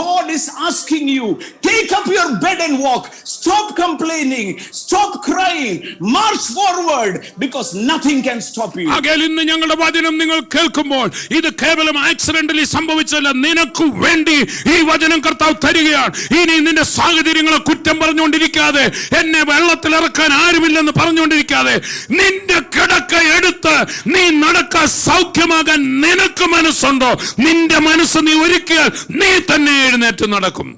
God is asking you, take up your bed and walk. Stop complaining, stop crying, march forward, because nothing can stop you. ആകയാൽ ഇന്ന് ഞങ്ങളുടെ വചനം നിങ്ങൾ കേൾക്കുമ്പോൾ ഇത് കേവലം accidentally സംഭവിച്ചല്ല, നിനക്ക് വേണ്ടി ഈ വചനം കർത്താവ് തരികയാണ്. ഇനി നിന്റെ സാഹചര്യങ്ങളെ കുറ്റം പറഞ്ഞുകൊണ്ടിരിക്കാതെ, എന്നെ വെള്ളത്തിൽ ഇറക്കാൻ ആരുമില്ലെന്ന് പറഞ്ഞുകൊണ്ടിരിക്കാതെ, നിന്റെ കിടക്ക എടുത്ത് നീ നടക്കാൻ സൗഖ്യമാകാൻ നിനക്ക് മനസ്സുണ്ടോ? നിന്റെ മനസ്സ് നീ ഒരുക്കിയാൽ നീ തന്നെ എഴുന്നേറ്റ് നടക്കും.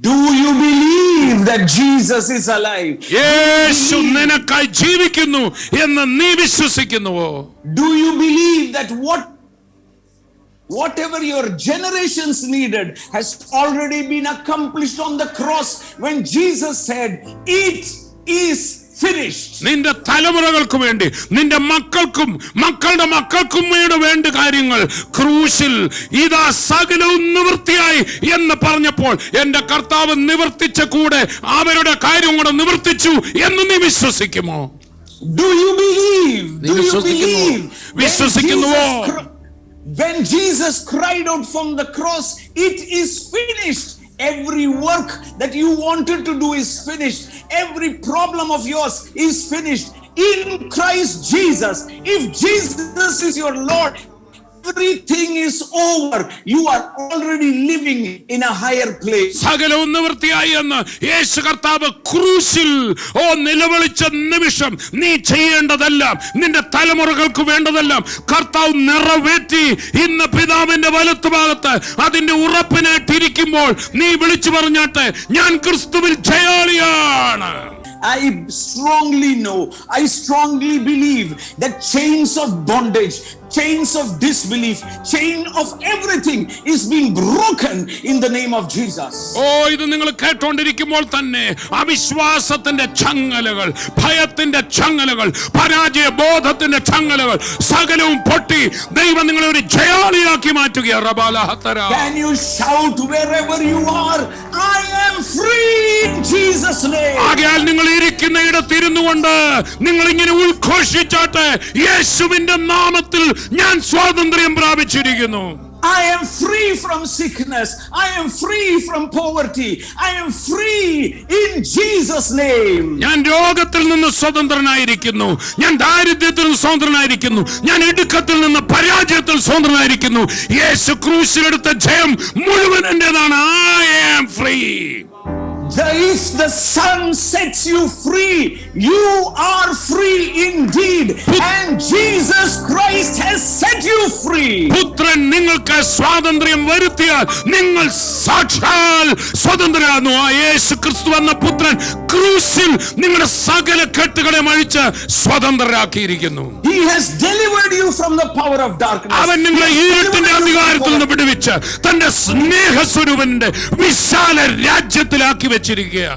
Do you believe that Jesus is alive? യേശു നിനക്കായി ജീവിക്കുന്നു എന്ന് നീ വിശ്വസിക്കുന്നുവോ? Do you believe that whatever your generations needed has already been accomplished on the cross when Jesus said, "It is finished"? നിന്റെ തലമുറകൾക്ക് വേണ്ടി, നിന്റെ മക്കൾക്കും മക്കളുടെ മക്കൾക്കും വേണ്ട കാര്യങ്ങൾ ക്രൂശിൽ ഇതാ സകലവും നിവൃത്തിയായി എന്ന് പറഞ്ഞപ്പോൾ എന്റെ കർത്താവ് നിവർത്തിച്ച കൂടെ അവരുടെ കാര്യം കൂടെ നിവർത്തിച്ചു എന്ന് നീ വിശ്വസിക്കുമോ? Do you believe? നീ വിശ്വസിക്കുന്നുവോ? വിശ്വസിക്കുന്നുവോ? When Jesus cried out from the cross, "It is finished," every work that you wanted to do is finished. Every problem of yours is finished in Christ Jesus. If Jesus is your Lord, everything is over. You are already living in a higher place. സകലവും നിവൃത്തിയായി എന്ന് യേശു കർത്താവ് ക്രൂശിൽ നിലവിളിച്ച നിമിഷം നീ ചെയ്യേണ്ടതെല്ലാം, നിന്റെ തലമുറകൾക്ക് വേണ്ടതെല്ലാം കർത്താവ് നിറവേറ്റി. ഇന്ന് പിതാവിന്റെ വലത്തുഭാഗത്ത് അതിന്റെ ഉറപ്പിനായിട്ടിരിക്കുമ്പോൾ നീ വിളിച്ചു പറഞ്ഞാട്ടെ, ഞാൻ ക്രിസ്തുവിൽ ജയാളിയാണ്. I strongly know, I strongly believe that chains of bondage, chains of disbelief, chain of everything is being broken in the name of Jesus. ഇത് നിങ്ങൾ കേട്ടോണ്ടിരിക്കുമ്പോൾ തന്നെ അവിശ്വാസത്തിന്റെ ചങ്ങലകൾ, ഭയത്തിന്റെ ചങ്ങലകൾ, പരാജയ ബോധത്തിന്റെ ചങ്ങലകൾ സകലവും പൊട്ടി ദൈവം നിങ്ങളെ ഒരു ജയാളിയാക്കി മാറ്റുകയാണ്. Can you shout wherever you are, "I am free in Jesus' name"? ആകയാൽ നിങ്ങൾ ഇരിക്കുന്ന ഇടത്തിരുന്നു കൊണ്ട് നിങ്ങൾ ഇങ്ങനെ ഉദ്ഘോഷിച്ചാട്ടെ, യേശുവിന്റെ നാമത്തിൽ ഞാൻ സ്വാതന്ത്ര്യം പ്രാപിച്ചിരിക്കുന്നു. I am free from sickness. I am free from poverty. I am free in Jesus' name. ഞാൻ രോഗത്തിൽ നിന്ന് സ്വതന്ത്രനായിരിക്കുന്നു, ഞാൻ ദാരിദ്ര്യത്തിൽ നിന്ന് സ്വതന്ത്രനായിരിക്കുന്നു, ഞാൻ ഇടുക്കത്തിൽ നിന്ന് പരാജയത്തിൽ സ്വതന്ത്രനായിരിക്കുന്നു. യേശു ക്രൂശിലെടുത്ത ജയം മുഴുവൻ എന്റേതാണ്. I am free. If the Son sets you free, you are free indeed, and Jesus Christ has set you free. പുത്രൻ നിങ്ങൾക്ക് സ്വാതന്ത്ര്യം വരുത്തിയാൽ നിങ്ങൾ സാക്ഷാൽ സ്വതന്ത്രരാകുന്നു. ആ യേശു ക്രിസ്തു എന്ന പുത്രൻ ക്രൂശിൽ നിങ്ങളുടെ സകല കെട്ടുകളെ അഴിച്ച് സ്വതന്ത്രരാക്കിയിരിക്കുന്നു. He has delivered you from the power of darkness. അവൻ നിങ്ങളെ ഇരുട്ടിന്റെ അധികാരത്തിൽ നിന്ന് വിടുവിച്ച് തന്റെ സ്നേഹസ്വരൂപന്റെ വിശാല രാജ്യത്തിലാക്കി വെച്ചിരിക്കുക.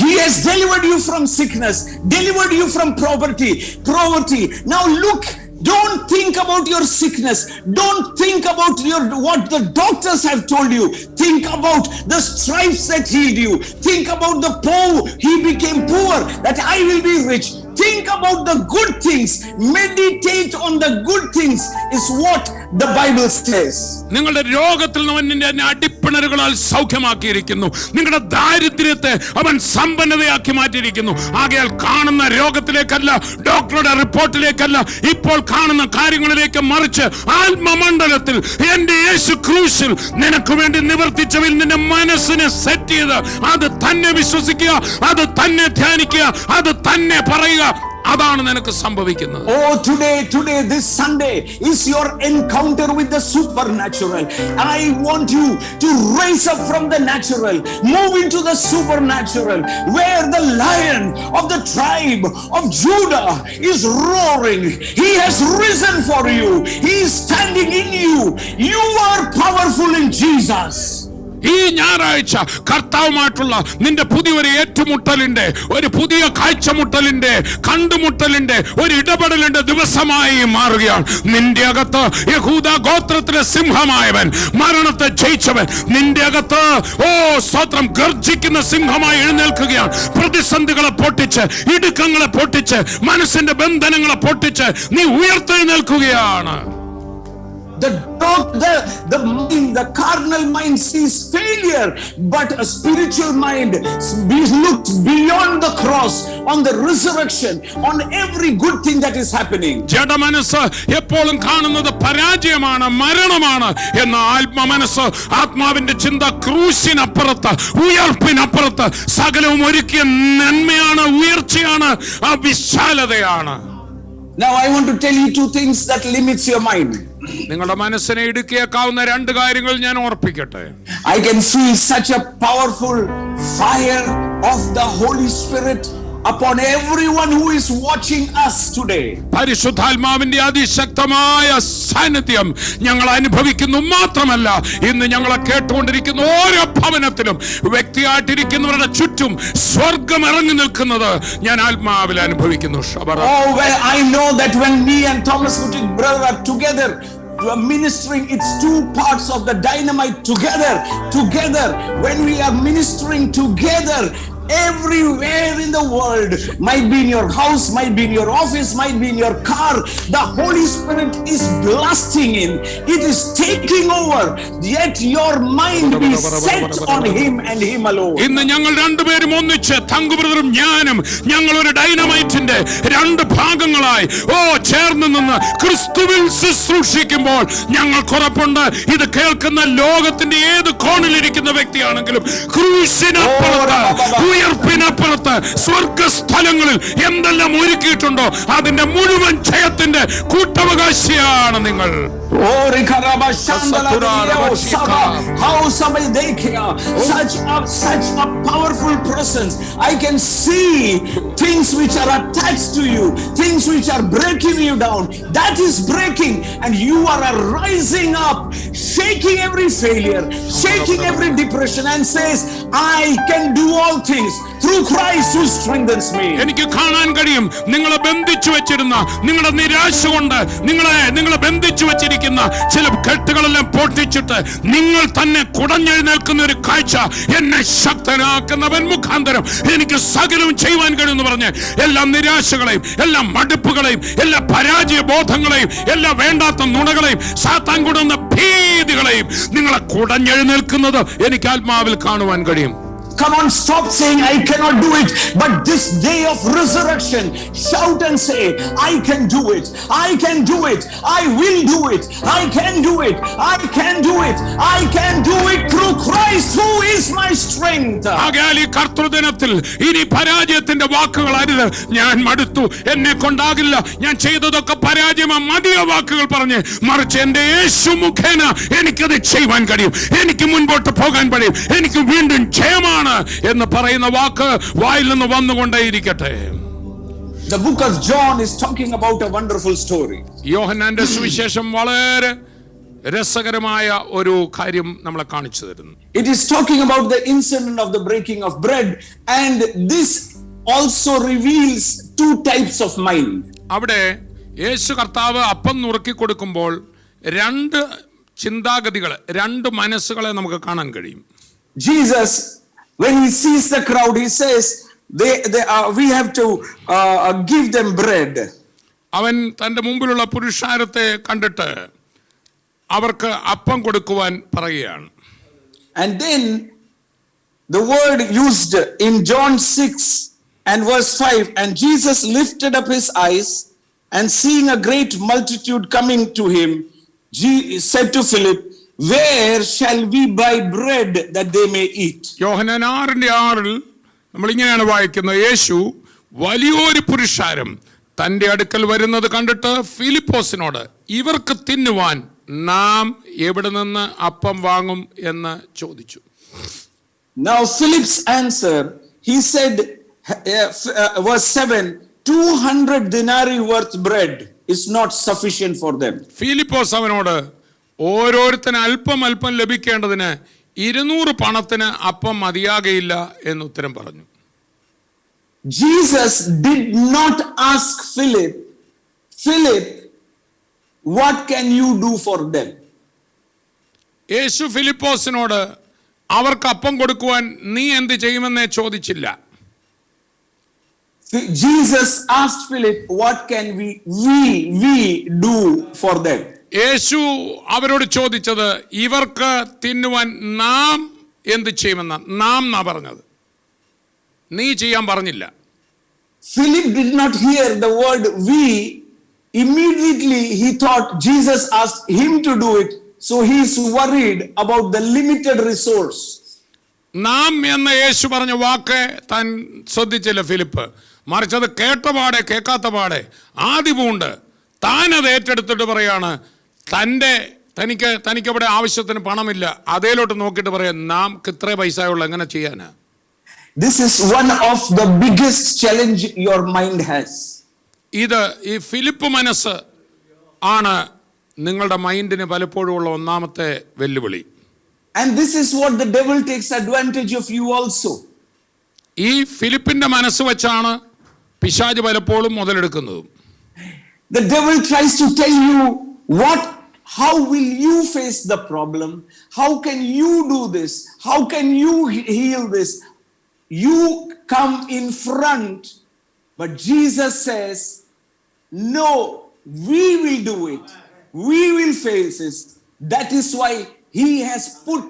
He has delivered you from sickness, delivered you from poverty. Now look, don't think about your sickness. Don't think about what the doctors have told you. Think about the stripes that healed you. Think about the poor. He became poor that I will be rich. Think about the good things. Meditate on the good things is what the Bible says. നിങ്ങളുടെ രോഗത്തിൽ അവൻ അടിപ്പിണരുകളാൽ സൗഖ്യമാക്കിയിരിക്കുന്നു. നിങ്ങളുടെ ദാരിദ്ര്യത്തെ അവൻ സമ്പന്നതയാക്കി മാറ്റിയിരിക്കുന്നു. ആകയാൽ കാണുന്ന രോഗത്തിലേക്കല്ല, ഡോക്ടറുടെ റിപ്പോർട്ടിലേക്കല്ല, ഇപ്പോൾ കാണുന്ന കാര്യങ്ങളിലേക്ക് മറിച്ച് ആത്മമണ്ഡലത്തിൽ എന്റെ യേശു ക്രൂശിൽ നിനക്ക് വേണ്ടി നിവർത്തിച്ചവയിൽ നിന്റെ മനസ്സിനെ സെറ്റ് ചെയ്ത് അത് തന്നെ വിശ്വസിക്കുക, അത് തന്നെ ധ്യാനിക്കുക, അത് തന്നെ പറയുക. അതാണ് നിനക്ക് സംഭവിക്കുന്നത്. Oh, today, this Sunday is your encounter with the supernatural. I want you to rise up from the natural, move into the supernatural, where the lion of the tribe of Judah is roaring. He has risen for you. He is standing in you. You are powerful in Jesus. ഈ ഞായറാഴ്ച കർത്താവുമായിട്ടുള്ള നിന്റെ പുതിയൊരു ഏറ്റുമുട്ടലിന്റെ, ഒരു പുതിയ കാഴ്ചമുട്ടലിന്റെ, കണ്ടുമുട്ടലിന്റെ, ഒരു ഇടപെടലിന്റെ ദിവസമായി മാറുകയാണ്. നിന്റെ അകത്ത് യഹൂദ ഗോത്രത്തിലെ സിംഹമായവൻ, മരണത്തെ ജയിച്ചവൻ നിന്റെ അകത്ത് സ്തോത്രം ഗർജിക്കുന്ന സിംഹമായി എഴുന്നേൽക്കുകയാണ്. പ്രതിസന്ധികളെ പൊട്ടിച്ച്, ഇടുക്കങ്ങളെ പൊട്ടിച്ച്, മനസ്സിന്റെ ബന്ധനങ്ങളെ പൊട്ടിച്ച് നീ ഉയർത്തെഴുന്നേൽക്കുകയാണ്. The carnal mind sees failure, but a spiritual mind looks beyond the cross, on the resurrection, on every good thing that is happening. ജഡമനസ്സ് എപ്പോഴും കാണുന്നത് പരാജയമാണ്, മരണമാണ്. എന്ന ആത്മമനസ്സ്, ആത്മാവിന്റെ ചിന്ത ക്രൂശിനപ്പുറത്ത്, ഉയർപ്പിനപ്പുറത്ത് സകലവും ഒരുക്കിയ നന്മയാണ്, ഉയർച്ചയാണ്, ആ വിശാലതയാണ്. Now I want to tell you two things that limits your mind. നിങ്ങളുടെ മനസ്സിനെ ഇടുക്കിയേക്കാവുന്ന രണ്ട് കാര്യങ്ങൾ ഞാൻ ഓർപ്പിക്കട്ടെ. I can see such a powerful fire of the Holy Spirit upon everyone who is watching us today. പരിശുദ്ധാത്മാവിന്റെ അതിശക്തമായ സാന്നിധ്യം ഞങ്ങൾ അനുഭവിക്കുന്നു. മാത്രമല്ല, ഇന്ന് ഞങ്ങളെ കേട്ടുകൊണ്ടിരിക്കുന്ന ഓരോ ഭവനത്തിലും, വ്യക്തിയായിട്ടിരിക്കുന്നവരുടെ ചുറ്റും സ്വർഗം ഇറങ്ങി നിൽക്കുന്നത് ഞാൻ ആത്മാവിൽ അനുഭവിക്കുന്നു. Oh, well, I know that when me and Thomas Kutik brother are together ministering, it's two parts of the dynamite together. When we are ministering together, everywhere in the world, might be in your house, might be in your office, might be in your car, the Holy Spirit is blasting in. It is taking over. Yet your mind be set on Him and Him alone. ഇന്ന് ഞങ്ങൾ രണ്ടുപേരും ഒന്നിച്ച്, തങ്കു ബ്രദറും ഞാനും, ഞങ്ങൾ ഒരു ഡൈനമൈറ്റിന്റെ രണ്ട് ഭാഗങ്ങളായി ചേർന്ന് നിന്ന് ക്രിസ്തുവിൽ ശുശ്രൂഷിക്കുമ്പോൾ ഞങ്ങൾക്ക് ഉറപ്പുണ്ട്, ഇത് കേൾക്കുന്ന ലോകത്തിന്റെ ഏത് കോണിലിരിക്കുന്ന വ്യക്തിയാണെങ്കിലും ക്രൂശിനപ്പുറത്ത്, ഉയർപ്പിനപ്പുറത്ത്, സ്വർഗസ്ഥലങ്ങളിൽ എന്തെല്ലാം ഒരുക്കിയിട്ടുണ്ടോ അതിന്റെ മുഴുവൻ ജയത്തിന്റെ കൂട്ടവകാശിയാണ് നിങ്ങൾ. Such a powerful presence. I can see things which are attached to you, things which are breaking you down. That is breaking, and you are rising up, shaking every failure, shaking every depression, and says, I can do all things through Christ who strengthens me. എനിക്ക് കാണാൻ കഴിയും നിങ്ങളെ ബന്ധിച്ചു വെച്ചിരുന്ന, നിങ്ങളുടെ നിരാശ കൊണ്ട് നിങ്ങളെ ബന്ധിച്ചു വെച്ചിരിക്കുന്ന ചില കെട്ടുകളെല്ലാം പൊട്ടിച്ചിട്ട് നിങ്ങൾ തന്നെ കുടഞ്ഞെഴുന്നേൽക്കുന്ന ഒരു കാഴ്ച. എന്നെ ശക്തനാക്കുന്നവൻ മുഖാന്തരം എനിക്ക് സകലവും ചെയ്യുവാൻ കഴിയുമെന്ന് പറഞ്ഞ് എല്ലാ നിരാശകളെയും, എല്ലാ മടുപ്പുകളെയും, എല്ലാ പരാജയ ബോധങ്ങളെയും, എല്ലാ വേണ്ടാത്ത നുണകളെയും, സാത്താൻ കൊടുക്കുന്ന ഭീതികളെയും നിങ്ങളെ കുടഞ്ഞെഴുന്നേൽക്കുന്നത് എനിക്ക് ആത്മാവിൽ കാണുവാൻ കഴിയും. Come on, stop saying I cannot do it, but this day of resurrection, shout and say, I can do it, I can do it, I will do it, I can do it, I can do it, I can do it through Christ who is my strength. ആകയാൽ ഈ കർത്തൃദിനത്തിൽ ഇനി പരാജയത്തിന്റെ വാക്കുകൾ അരുത്. ഞാൻ മടുത്തു, എന്നെ കൊണ്ടാകില്ല, ഞാൻ ചെയ്തതൊക്കെ പരാജയമാ, മതിയ വാക്കുകൾ പറഞ്ഞ്, മറിച്ച് എന്റെ യേശു മുഖേന എനിക്കത് ചെയ്യുവാൻ കഴിയും, എനിക്ക് മുൻപോട്ട് പോകാൻ കഴിയും, എനിക്ക് വീണ്ടും ജയമാണ് എന്ന് പറയുന്ന വാക്ക് വായിൽ നിന്ന് വന്നുകൊണ്ടേയിരിക്കട്ടെ. The book of John is talking about a wonderful story. യോഹന്നാന്റെ സുവിശേഷം വളരെ രസകരമായ ഒരു കാര്യം നമ്മളെ കാണിച്ചു തരുന്നു. It is talking about the incident of the breaking of bread, and this also reveals two types of mind. അവിടെ യേശു കർത്താവ് അപ്പം നുറുക്കി കൊടുക്കുമ്പോൾ രണ്ട് ചിന്താഗതികൾ, രണ്ട് മനസ്സുകളെ നമുക്ക് കാണാൻ കഴിയും. Jesus, when he sees the crowd, he says, we have to give them bread. അവൻ തന്റെ മുമ്പിലുള്ള പുരുഷാരത്തെ കണ്ടിട്ട് അവർക്ക് അപ്പം കൊടുക്കുവാൻ പറയുകയാണ്. And then the word used in John 6 and verse 5, and Jesus lifted up his eyes and seeing a great multitude coming to him, Jesus said to Philip, where shall we buy bread that they may eat? യോഹന്നാൻ 6:6 നമ്മൾ ഇങ്ങനെയാണ് വായിക്കുന്നത്, യേശു വലിയൊരു പുരുഷാരം തന്റെ അടുക്കൽ വരുന്നത് കണ്ടിട്ട് ഫിലിപ്പോസിനോട് ഇവർക്ക് തിന്നുവാൻ നാം എവിടെ നിന്ന് അപ്പം വാങ്ങും എന്ന് ചോദിച്ചു. Now Philip's answer, he said, verse 7, 200 denarii worth bread is not sufficient for them. Philipose അവനോട് ഓരോരുത്തന് അല്പം അല്പം ലഭിക്കേണ്ടതിന് 200 പണത്തിന് അപ്പം മതിയാകയില്ല എന്ന് ഉത്തരം പറഞ്ഞു. Jesus did not ask Philip, what can you do for them? യേശു ഫിലിപ്പോസിനോട് അവർക്ക് അപ്പം കൊടുക്കുവാൻ നീ എന്ത് ചെയ്യുമെന്ന് ചോദിച്ചില്ല. Jesus asked Philip, what can we do for them? യേശു അവരോട് ചോദിച്ചത് ഇവർക്ക് തിന്നുവാൻ നാം എന്ത് ചെയ്യുമെന്ന. നാം എന്നാ പറഞ്ഞത്, നീ ചെയ്യാൻ പറഞ്ഞില്ല. Philip did not hear the word we. Immediately he thought Jesus asked him to do it, so he is worried about the limited resource. നാം എന്ന യേശു പറഞ്ഞ വാക്ക് താൻ ശ്രദ്ധിച്ചില്ല ഫിലിപ്പ്. മറിച്ച് അത് കേട്ടപാടെ കേൾക്കാത്ത പാടെ ആദിപൂണ്ട് താൻ അത് ഏറ്റെടുത്തിട്ട് പറയാണ് തനിക്ക് ഇവിടെ ആവശ്യത്തിന് പണമില്ല. അതേലോട്ട് നോക്കിയിട്ട് പറയാം നാം ഇത്രേ പൈസയുള്ള എങ്ങനെ ചെയ്യാനാ. This is one of the biggest challenge your mind has. ഇത് ഈ ഫിലിപ്പ് മനസ്സ് ആണ് നിങ്ങളുടെ മൈൻഡിന് പലപ്പോഴും ഉള്ള ഒന്നാമത്തെ വെല്ലുവിളി. And this is what the devil takes advantage of you also. ഈ ഫിലിപ്പിന്റെ മനസ്സ് വെച്ചാണ് പിശാച് പലപ്പോഴും മുതലെടുക്കുന്നതും. The devil tries to tell you how will you face the problem? How can you do this? How can you heal this? You come in front, but Jesus says, no, we will do it. We will face it. That is why he has put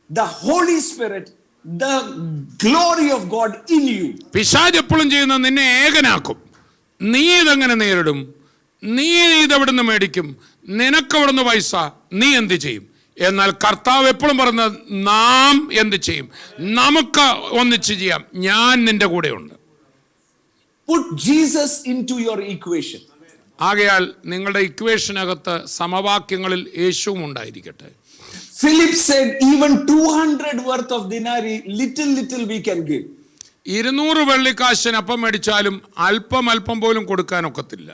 the Holy Spirit, the glory of God in you. പിശാച് എപ്പോഴും ചെയ്യുന്നത് നിന്നെ ഏകനാക്കും. നീ ഇതെങ്ങനെ നേരിടും, നീ ഇതെവിടുന്ന് മേടിക്കും, നിനക്കവിടുന്ന് പൈസ, നീ എന്ത് ചെയ്യും. എന്നാൽ കർത്താവ് എപ്പോഴും പറയുന്നത് നാം എന്ത് ചെയ്യും, നമുക്ക് ഒന്നിച്ച് ചെയ്യാം, ഞാൻ നിന്റെ കൂടെയുണ്ട്. Put Jesus into your equation. ആകയാൽ നിങ്ങളുടെ ഇക്വേഷനകത്ത് സമവാക്യങ്ങളിൽ യേശുവും ഉണ്ടായിരിക്കട്ടെ. Philip said, even 200 worth of denarii, little we can give. 200 വെള്ളിക്കാശിന് അപ്പം മേടിച്ചാലും അല്പം പോലും കൊടുക്കാനൊക്കത്തില്ല.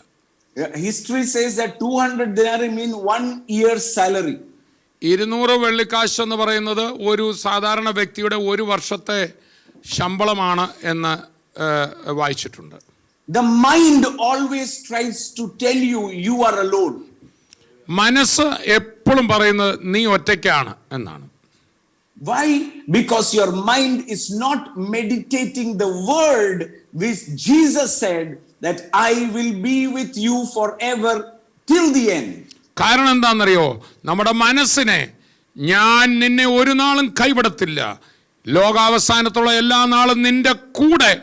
History says that 200 denarii mean 1 year's salary. 200 വെള്ളിക്കാശ് എന്ന് പറയുന്നത് ഒരു സാധാരണ വ്യക്തിയുടെ ഒരു വർഷത്തെ ശമ്പളമാണ് എന്ന് വായിച്ചിട്ടുണ്ട്. The mind always tries to tell you you are alone. മനസ്സ് എപ്പോഴും പറയുന്നത് നീ ഒറ്റയ്ക്കാണ് എന്നാണ്. Why? Because your mind is not meditating the word which Jesus said that I will be with you forever till the end. കാരണം എന്താണെന്നറിയോ, നമ്മുടെ മനസ്സിനെ ഞാൻ നിന്നെ ഒരു നാളും കൈവിടത്തില്ല, ലോകാവസാനത്തുള്ള എല്ലാ നാളും നിന്റെ കൂടെ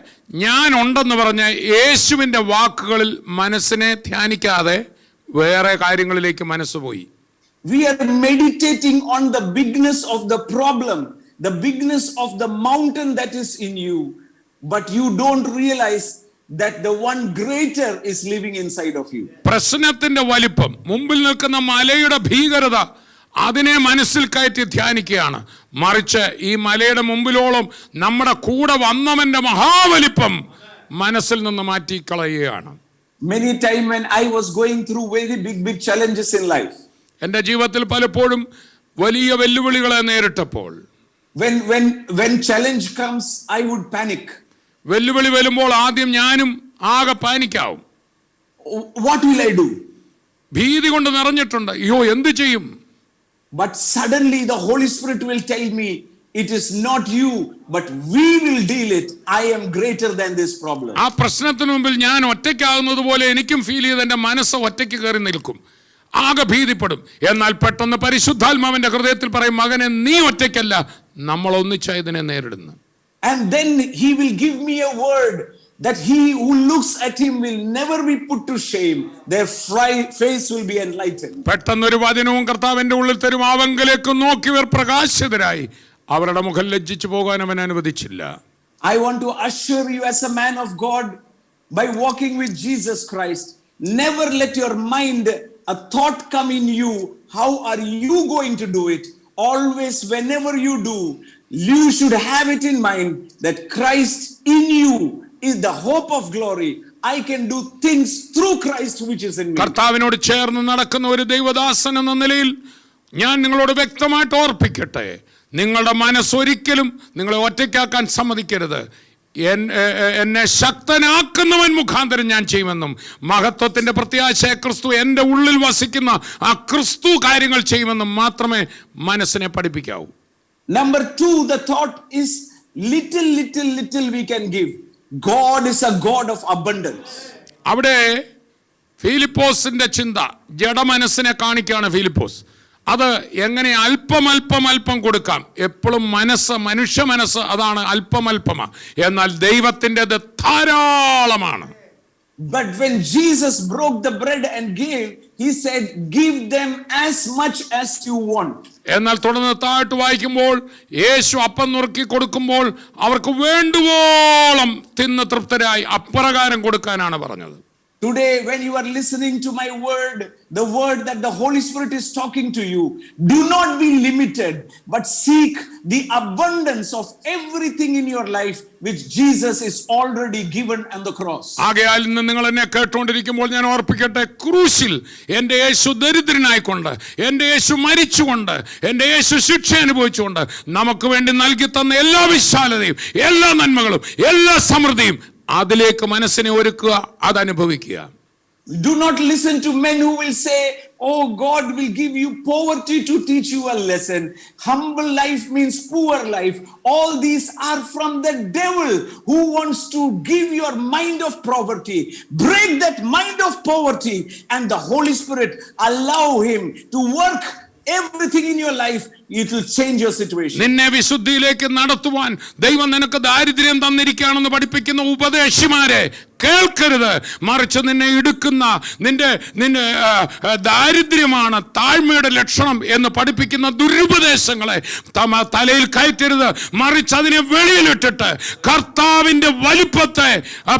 ഞാൻ ഉണ്ടെന്ന് പറഞ്ഞ യേശുവിൻ്റെ വാക്കുകളിൽ മനസ്സിനെ ധ്യാനിക്കാതെ വേറെ കാര്യങ്ങളിലേക്ക് മനസ്സ് പോയി. We are meditating on the bigness of the problem, the bigness of the mountain that is in you, but you don't realize that the one greater is living inside of you. പ്രശ്നത്തിന്റെ വലിപ്പം, മുമ്പിൽ നിൽക്കുന്ന മലയുടെ ഭീകരത, അതിനെ മനസ്സിൽ കയറ്റി ധ്യാനിക്കുകയാണ്. മറിച്ച് ഈ മലയുടെ മുമ്പിലോളം നമ്മുടെ കൂടെ വന്നവന്റെ മഹാവലിപ്പം മനസ്സിൽ നിന്ന് മാറ്റിക്കളയുകയാണ്. Many times when I was going through very big challenges in life, എൻ്റെ ജീവിതത്തിൽ പലപ്പോഴും വലിയ വെല്ലുവിളികളെ നേരിട്ടപ്പോൾ, when challenge comes, I would panic. വെല്ലുവിളി വരുമ്പോൾ ആദ്യം ഞാനും ആകെ പാനിക്കാവും. What will I do? ഭീതി കൊണ്ട് നിറഞ്ഞിട്ടുണ്ട്. അയ്യോ എന്ത് ചെയ്യും? But suddenly the Holy Spirit will tell me, it is not you, but we will deal it. I am greater than this problem. ആ പ്രശ്നത്തിന് മുമ്പിൽ ഞാൻ ഒറ്റയ്ക്കാകുന്നത് പോലെ എനിക്കും ഫീൽ ചെയ്ത് എൻ്റെ മനസ്സ് ഒറ്റയ്ക്ക് കയറി നിൽക്കും, ആകെ ഭീതിപ്പെടും. എന്നാൽ പെട്ടെന്ന് പരിശുദ്ധാത്മാവിന്റെ ഹൃദയത്തിൽ പറയും, മകനെ നീ ഒറ്റയ്ക്കല്ല, നമ്മൾ ഒന്നിച്ചാ ഇതിനെ നേരിടുന്നു. And then he will give me a word that he who looks at him will never be put to shame. Their face will be enlightened. പെട്ടെന്നൊരു വചനവും കർത്താവിന്റെ ഉള്ളിൽ തരും. അവങ്കലേക്ക് നോക്കിയവർ പ്രകാശിതരായി, അവരുടെ മുഖം ലജ്ജിച്ചു പോകാൻ അവൻ അനുവദിച്ചില്ല. I want to assure you as a man of God, by walking with Jesus Christ. Never let your mind, a thought come in you. How are you going to do it? Always, whenever you do, you should have it in mind that Christ in you is the hope of glory. I can do things through Christ which is in me. കർത്താവിനോട് ചേർന്ന് നടക്കുന്ന ഒരു ദൈവദാസൻ എന്ന നിലയിൽ ഞാൻ നിങ്ങളോട് വ്യക്തമായിട്ട് ഓർപ്പിക്കട്ടെ, നിങ്ങളുടെ മനസ്സൊരിക്കലും നിങ്ങളെ ഒറ്റയ്ക്കാക്കാൻ സമ്മതിക്കരുത്. എന്നെ ശക്തനാക്കുന്നവൻ മുഖാന്തരം ഞാൻ ചെയ്യുമെന്നും, മഹത്വത്തിന്റെ പ്രത്യാശയ ക്രിസ്തു എൻ്റെ ഉള്ളിൽ വസിക്കുന്ന ആ ക്രിസ്തു കാര്യങ്ങൾ ചെയ്യുമെന്നും മാത്രമേ മനസ്സിനെ പഠിപ്പിക്കാവൂ. Number 2, the thought is little we can give. God is a God of abundance. അവിടെ ഫിലിപ്പോസിന്റെ ചിന്ത ജഡമനസ്സിനെ കാണിക്കുകയാണ്. ഫിലിപ്പോസ് അത് എങ്ങനെ അല്പം കൊടുക്കാം. എപ്പോഴും മനുഷ്യ മനസ്സ് അതാണ് അല്പമാ, എന്നാൽ ദൈവത്തിൻ്റെത് ധാരാളമാണ്. But when Jesus broke the bread and gave, he said, give them as much as you want. എന്നാൽ തുടർന്ന് താഴ്ത്തു വായിക്കുമ്പോൾ യേശു അപ്പം നുറുക്കി കൊടുക്കുമ്പോൾ അവർക്ക് വേണ്ടുവോളം തിന്ന് തൃപ്തരായി അപ്രകാരം കൊടുക്കാനാണ് പറഞ്ഞത്. Today, when you are listening to my word, the word that the Holy Spirit is talking to you, do not be limited, but seek the abundance of everything in your life which Jesus is already given on the cross. ആകയാൽ ഇന്ന് നിങ്ങൾ എന്നെ കേട്ടുകൊണ്ടിരിക്കുമ്പോൾ ഞാൻ ഓർപ്പിക്കട്ടെ, ക്രൂശിൽ എൻ്റെ യേശു ദരിദ്രനായിക്കൊണ്ട്, എൻ്റെ യേശു മരിച്ചുകൊണ്ട്, എൻ്റെ യേശു ശിക്ഷ അനുഭവിച്ചുകൊണ്ട് നമുക്ക് വേണ്ടി നൽകി തന്ന എല്ലാ വിശാലതയും, എല്ലാ നന്മകളും, എല്ലാ സമൃദ്ധിയും അതിലേക്ക് മനസ്സിനെ ഒരുക്കുക, അതനുഭവിക്കുക. Do not listen to men who will say, oh, God will give you poverty to teach you a lesson. Humble life means poor life. All these are from the devil who wants to give your mind of poverty. Break that mind of poverty and the Holy Spirit allow him to work everything in your life. It will change your situation. നിന്നെ വിശുദ്ധിയിലേക്ക് നടത്തുവാൻ ദൈവം നിനക്ക് ദാരിദ്ര്യം തന്നിരിക്കുകയാണെന്ന് പഠിപ്പിക്കുന്ന ഉപദേശിമാരെ കേൾക്കരുത്. മറിച്ച് നിന്നെ ഇടുക്കുന്ന നിന്റെ ദാരിദ്ര്യമാണ് താഴ്മയുടെ ലക്ഷണം എന്ന് പഠിപ്പിക്കുന്ന ദുരുപദേശങ്ങളെ തലയിൽ കയറ്റരുത്. മറിച്ച് അതിനെ വെളിയിലിട്ടിട്ട് കർത്താവിന്റെ വലിപ്പത്തെ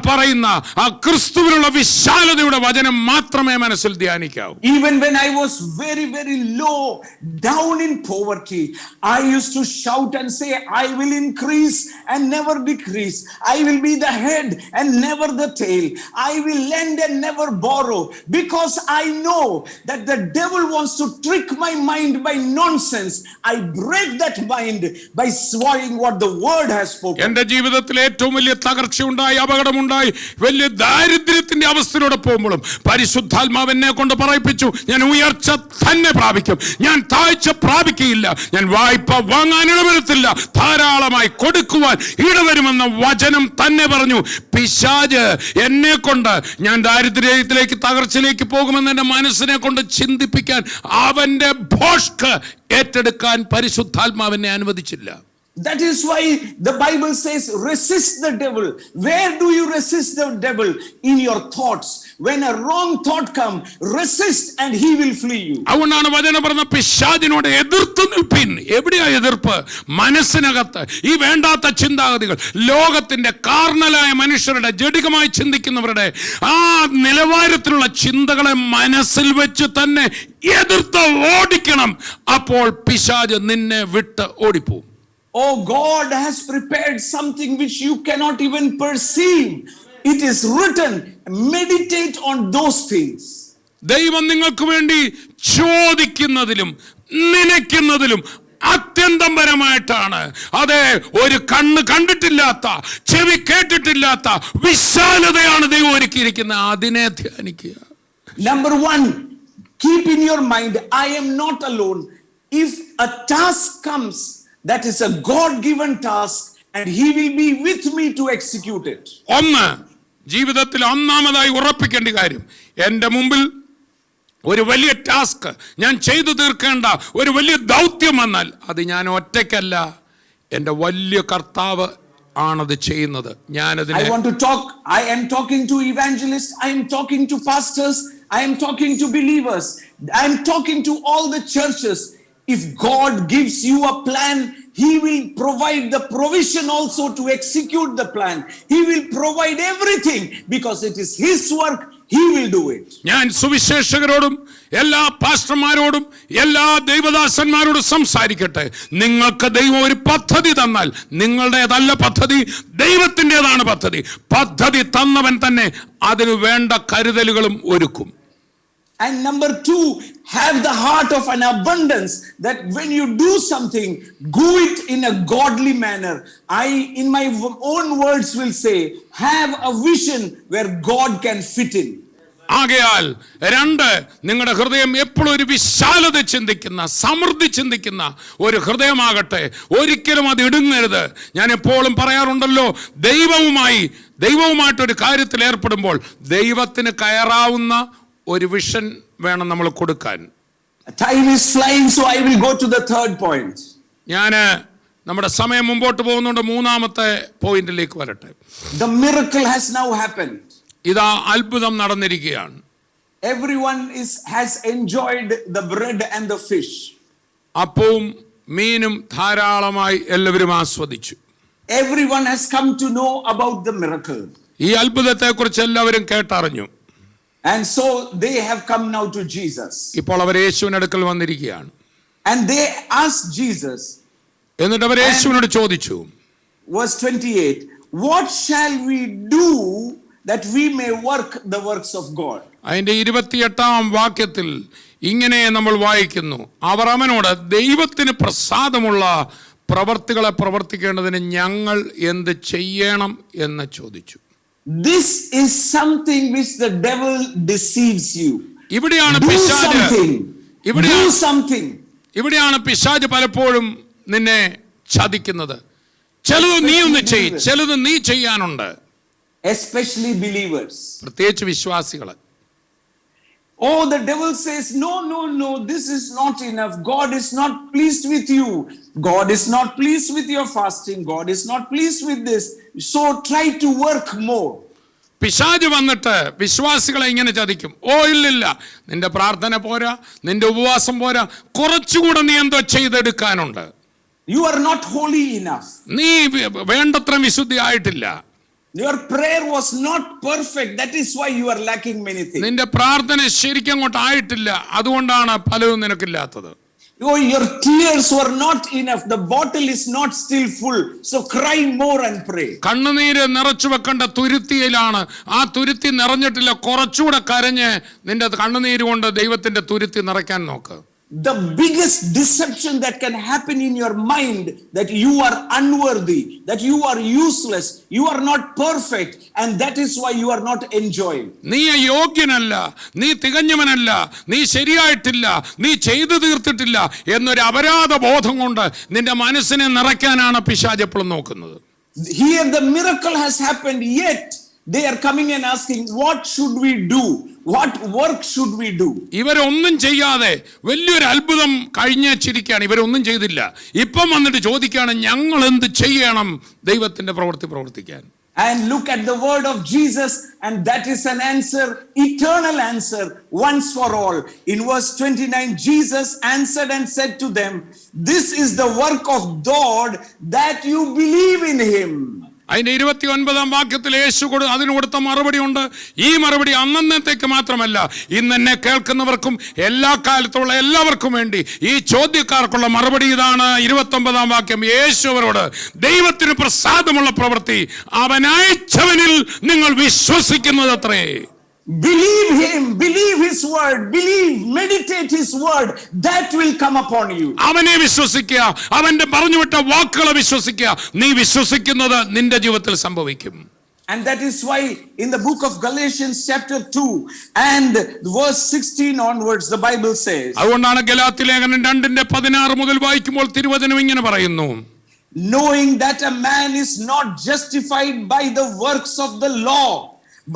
പറയുന്ന ആ ക്രിസ്തുവിനുള്ള വിശാലതയുടെ വചനം മാത്രമേ മനസ്സിൽ ധ്യാനിക്കാവൂ. Even when I was very low, down in poverty, I used to shout and say, I will increase and never decrease. I will be the head and never the tail. I will lend and never borrow, because I know that the devil wants to trick my mind by nonsense. I break that mind by swallowing what the word has spoken. എൻ്റെ ജീവിതത്തിൽ ഏറ്റവും വലിയ തകർച്ചയുണ്ടായി, അപകടമുണ്ടായി, വലിയ ദാരിദ്ര്യത്തിന്റെ അവസ്ഥയിലൂടെ പോകുമ്പോഴും പരിശുദ്ധാത്മാവ് എന്നെ കൊണ്ട് പറയിപ്പിച്ചു, ഞാൻ ഉയർച്ച തന്നെ പ്രാപിക്കും, ഞാൻ താഴ്ച പ്രാപിക്കുകയില്ല, ഞാൻ വായ്പ വാങ്ങാൻ ഇടവരത്തില്ല, ധാരാളമായി കൊടുക്കുവാൻ ഇടവരുമെന്ന വചനം തന്നെ പറഞ്ഞു. പിശാച് എന്നെ കൊണ്ട് ഞാൻ ദാരിദ്ര്യത്തിലേക്ക് തകർച്ചയിലേക്ക് പോകുമെന്ന് എൻ്റെ മനസ്സിനെ കൊണ്ട് ചിന്തിപ്പിക്കാൻ, അവന്റെ ഭോഷ്ക് ഏറ്റെടുക്കാൻ പരിശുദ്ധാത്മാവിനെ അനുവദിച്ചില്ല. That is why the Bible says, resist the devil. Where do you resist the devil? In your thoughts. When a wrong thought comes, resist and he will flee you. അതുകൊണ്ടാണ് വചനം പറഞ്ഞ പിശാചിനോട് എതിർത്ത് നിൽപ്പിൻ. എവിടെയാ എതിർപ്പ്? മനസ്സിനകത്ത് ഈ വേണ്ടാത്ത ചിന്താഗതികൾ, ലോകത്തിന്റെ കാർണലായ മനുഷ്യരുടെ, ജഡികമായി ചിന്തിക്കുന്നവരുടെ ആ നിലവാരത്തിലുള്ള ചിന്തകളെ മനസ്സിൽ വെച്ച് തന്നെ എതിർത്ത് ഓടിക്കണം. അപ്പോൾ പിശാച് നിന്നെ വിട്ട് ഓടിപ്പോവും. Oh, God has prepared something which you cannot even perceive. It is written, meditate on those things. ദൈവം നിങ്ങൾക്ക് വേണ്ടി ചോദിക്കുന്നതിലും നനയ്ക്കുന്നതിലും അത്യന്തം പരമായിട്ടാണ്. അതെ, ഒരു കണ്ണ് കണ്ടിട്ടില്ലാത്ത, ചെവി കേട്ടിട്ടില്ലാത്ത വിശാലതയാണ് ദൈവം ഒരുക്കിയിരിക്കുന്നത്. അതിനെ ധ്യാനിക്കുക. Number 1, keep in your mind, I am not alone. If a task comes, that is a God-given task, and he will be with me to execute it. ഒന്ന്, ജീവിതത്തിൽ ഒന്നാമതായി ഉറപ്പിക്കേണ്ട കാര്യം, എൻ്റെ മുമ്പിൽ ഒരു വലിയ ടാസ്ക്, ഞാൻ ചെയ്തു തീർക്കേണ്ട ഒരു വലിയ ദൗത്യം വന്നാൽ അത് ഞാൻ ഒറ്റയ്ക്കല്ല, എൻ്റെ വലിയ കർത്താവ് ആണത് ചെയ്യുന്നത്. I want to talk. I am talking to evangelists, I am talking to pastors, I am talking to believers, I am talking to all the churches. If God gives you a plan, He will provide the provision also to execute the plan. He will provide everything because it is His work. He will do it. ഞാൻ സുവിശേഷകരോടും എല്ലാ പാസ്റ്റർമാരോടും എല്ലാ ദൈവദാസന്മാരോടും സംസാരിക്കട്ടെ. നിങ്ങൾക്ക് ദൈവം ഒരു പദ്ധതി തന്നാൽ നിങ്ങളുടേതല്ല പദ്ധതി, ദൈവത്തിൻ്റെതാണ് പദ്ധതി. പദ്ധതി തന്നവൻ തന്നെ അതിന് വേണ്ട കരുതലുകളും ഒരുക്കും. And number 2, have the heart of an abundance, that when you do something, do it in a godly manner. I, in my own words, will say, have a vision where God can fit in. ആകയാൽ 2, നിങ്ങളുടെ ഹൃദയം എപ്പോഴും ഒരു വിശാലത ചിന്തിക്കുന്ന, സമൃദ്ധി ചിന്തിക്കുന്ന ഒരു ഹൃദയമാകട്ടെ. ഒരിക്കലും അത് ഇടുങ്ങരുത്. ഞാൻ എപ്പോഴും പറയാറുണ്ടല്ലോ, ദൈവവുമായിട്ടൊരു കാര്യത്തിൽ ഏർപ്പെടുമ്പോൾ ദൈവത്തിന് കയറാവുന്ന ഒരു വിഷൻ വേണം നമ്മൾ കൊടുക്കാൻ. Time is flying, so I will go to the 3rd point. ഞാൻ നമ്മുടെ സമയം മുമ്പോട്ട് പോകുന്നുണ്ട്. 3ാമത്തെ പോയിന്റിലേക്ക് വരട്ടെ. The miracle has now happened. ഇതാ അത്ഭുതം നടന്നിരിക്കുകയാണ്. Everyone has enjoyed the bread and the fish. അപ്പവും മീനും ധാരാളമായി എല്ലാവരും ആസ്വദിച്ചു. Everyone has come to know about the miracle. ഈ അത്ഭുതത്തെക്കുറിച്ച് എല്ലാവരും കേട്ടറിഞ്ഞു. And so they have come now to Jesus. ഇപ്പോൾ അവർ യേശുവിന്റെ അടുക്കൽ വന്നിരിക്കുകയാണ്. And they asked Jesus. എന്നിട്ട് അവർ യേശുവിനോട് ചോദിച്ചു. Verse 28, what shall we do that we may work the works of God? അതിന്റെ 28ാം വാക്യത്തിൽ ഇങ്ങനെ നമ്മൾ വായിക്കുന്നു. അവർ അവനോട് ദൈവത്തിന് പ്രസാദമുള്ള പ്രവർത്തികളെ പ്രവർത്തിക്കേണ്ടതിന് ഞങ്ങൾ എന്ത് ചെയ്യണം എന്ന് ചോദിച്ചു. This is something which the devil deceives you. ഇവിടെയാണ് പിശാച് പലപ്പോഴും നിന്നെ ചതിക്കുന്നത്. ചിലത് നീ ഒന്ന് ചെയ്യ്, ചിലത് നീ ചെയ്യാനുണ്ട്. Especially believers. പ്രത്യേകിച്ച് വിശ്വാസികളെ. Oh, the devil says, no, this is not enough. God is not pleased with you. God is not pleased with your fasting. God is not pleased with this. So try to work more. പിശാച് വന്നിട്ട് വിശ്വാസികളെ ഇങ്ങനെ ചതിക്കും. ഇല്ലില്ല, നിന്റെ പ്രാർത്ഥന പോരാ, നിന്റെ ഉപവാസം പോരാ, കുറച്ചുകൂടെ നീ എന്തോ ചെയ്തെടുക്കാനുണ്ട്. You are not holy enough. നീ വേണ്ടത്ര വിശുദ്ധി ആയിട്ടില്ല. Your prayer was not perfect. That is why you are lacking many things. നിന്റെ പ്രാർത്ഥന ശരിക്കും അങ്ങോട്ട് ആയിട്ടില്ല, അതുകൊണ്ടാണ് പലതും നിനക്കില്ലാത്തത്. Your tears were not enough. The bottle is not still full. So cry more and pray. കണ്ണുനീര് നിറച്ചു വെക്കേണ്ട തുരുത്തിയിലാണ്. ആ തുരുത്തി നിറഞ്ഞിട്ടില്ല. കുറച്ചുകൂടെ കരഞ്ഞ് നിന്റെ കണ്ണുനീര് കൊണ്ട് ദൈവത്തിന്റെ തുരുത്തി നിറയ്ക്കാൻ നോക്ക്. The biggest deception that can happen in your mind, that you are unworthy, that you are useless, you are not perfect, and that is why you are not enjoying. നീ യോഗ്യനല്ല, നീ തികഞ്ഞവനല്ല, നീ ശരിയായിട്ടില്ല, നീ ചെയ്തു തീർത്തിട്ടില്ല എന്നൊരു അപരാധ ബോധം കൊണ്ട് നിന്റെ മനസ്സിനെ നിറയ്ക്കാനാണ് പിശാച് എപ്പോഴും നോക്കുന്നത്. Here the miracle has happened, yet they are coming and asking, what should we do? What work should we do? ഇവരൊന്നും ചെയ്യാതെ വലിയൊരു അത്ഭുതം കഴിഞ്ഞിരിക്കുകയാണ്. ഇവരൊന്നും ചെയ്തില്ല. ഇപ്പം വന്നിട്ട് ചോദിക്കുകയാണ്, ഞങ്ങൾ എന്ത് ചെയ്യണം ദൈവത്തിന്റെ പ്രവൃത്തി പ്രവർത്തിക്കാൻ. And look at the word of Jesus, and that is an answer, eternal answer, once for all. In verse 29, Jesus answered and said to them, this is the work of God, that you believe in him. അതിന്റെ 29ാം വാക്യത്തിൽ യേശു അതിന് കൊടുത്ത മറുപടി ഉണ്ട്. ഈ മറുപടി അന്നന്നത്തേക്ക് മാത്രമല്ല, ഇന്ന് എന്നെ കേൾക്കുന്നവർക്കും എല്ലാ കാലത്തുള്ള എല്ലാവർക്കും വേണ്ടി ഈ ചോദ്യക്കാർക്കുള്ള മറുപടി ഇതാണ്. 29ാം വാക്യം, യേശു അവരോട് ദൈവത്തിന് പ്രസാദമുള്ള പ്രവൃത്തി അവൻ അയച്ചവനിൽ നിങ്ങൾ വിശ്വസിക്കുന്നതത്രേ. Believe him, believe his word, believe, meditate his word, that will come upon you. അവനെ വിശ്വസിക്കുക, അവന്റെ പറഞ്ഞുവിട്ട വാക്കുകളെ വിശ്വസിക്കുക. നീ വിശ്വസിക്കുന്നത് നിന്റെ ജീവിതത്തിൽ സംഭവിക്കും. And that is why in the book of Galatians chapter 2 and verse 16 onwards the Bible says, അതുകൊണ്ടാണ് ഗലാത്യ ലേഖനം 2:16 മുതൽ വായിക്കുമ്പോൾ തിരുവചനം ഇങ്ങനെ പറയുന്നു, knowing that a man is not justified by the works of the law,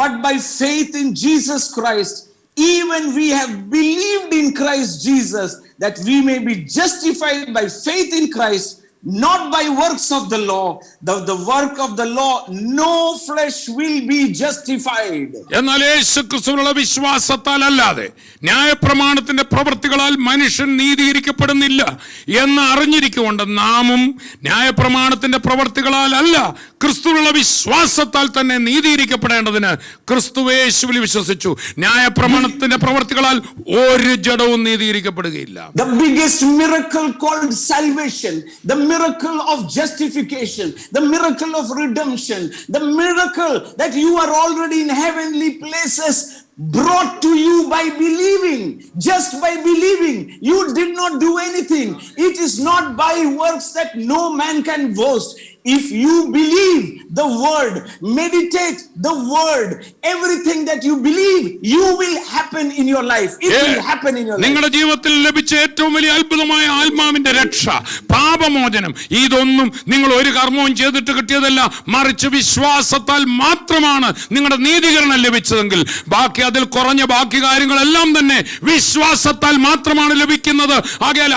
but by faith in Jesus Christ, even we have believed in Christ Jesus, that we may be justified by faith in Christ not by works of the law. The work of the law, no flesh will be justified. എന്നാൽ യേശുക്രിസ്തുവിലുള്ള വിശ്വാസത്താൽ അല്ലാതെ ന്യായപ്രമാണത്തിന്റെ പ്രവൃത്തികളാൽ മനുഷ്യൻ നീതീകരിക്കപ്പെടുന്നില്ല എന്ന് അറിഞ്ഞിരിക്കൊണ്ട് നാമും ന്യായപ്രമാണത്തിന്റെ പ്രവൃത്തികളാൽ അല്ല ക്രിസ്തുവിലുള്ള വിശ്വാസത്താൽ തന്നെ നീതീകരിക്കപ്പെടേണ്ടതിന് ക്രിസ്തുയേശുവിൽ വിശ്വസിച്ചു. ന്യായപ്രമാണത്തിന്റെ പ്രവൃത്തികളാൽ ഒരു ജഡവും നീതീകരിക്കപ്പെടുകയില്ല. The biggest miracle called salvation, the miracle of justification, the miracle of redemption, the miracle that you are already in heavenly places, brought to you by believing. Just by believing. You did not do anything. It is not by works that no man can boast. If you believe the word, meditate the word, everything that you believe, you will happen in your life. It will happen in your life. നിങ്ങളുടെ ജീവിതത്തിൽ ലഭിച്ച ഏറ്റവും വലിയ അത്ഭുതമായ ആത്മാവിന്റെ രക്ഷ, പാപമോചനം, ഇതൊന്നും നിങ്ങൾ ഒരു കർമ്മവും ചെയ്തിട്ട് കിട്ടിയതല്ല, മറിച്ച് വിശ്വാസത്താൽ മാത്രമാണ് നിങ്ങളുടെ നീതീകരണം ലഭിച്ചതെങ്കിൽ ബാക്കി അതിൽ കുറഞ്ഞ ബാക്കി കാര്യങ്ങളെല്ലാം തന്നെ വിശ്വാസത്താൽ മാത്രമാണ് ലഭിക്കുന്നത്. ആകയാൽ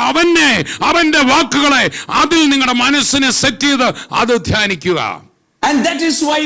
അവന്റെ വാക്കുകളെ അതിൽ നിങ്ങളുടെ മനസ്സിനെ സെറ്റ് ചെയ്ത് അത് ധ്യാനിക്കുക. And that is why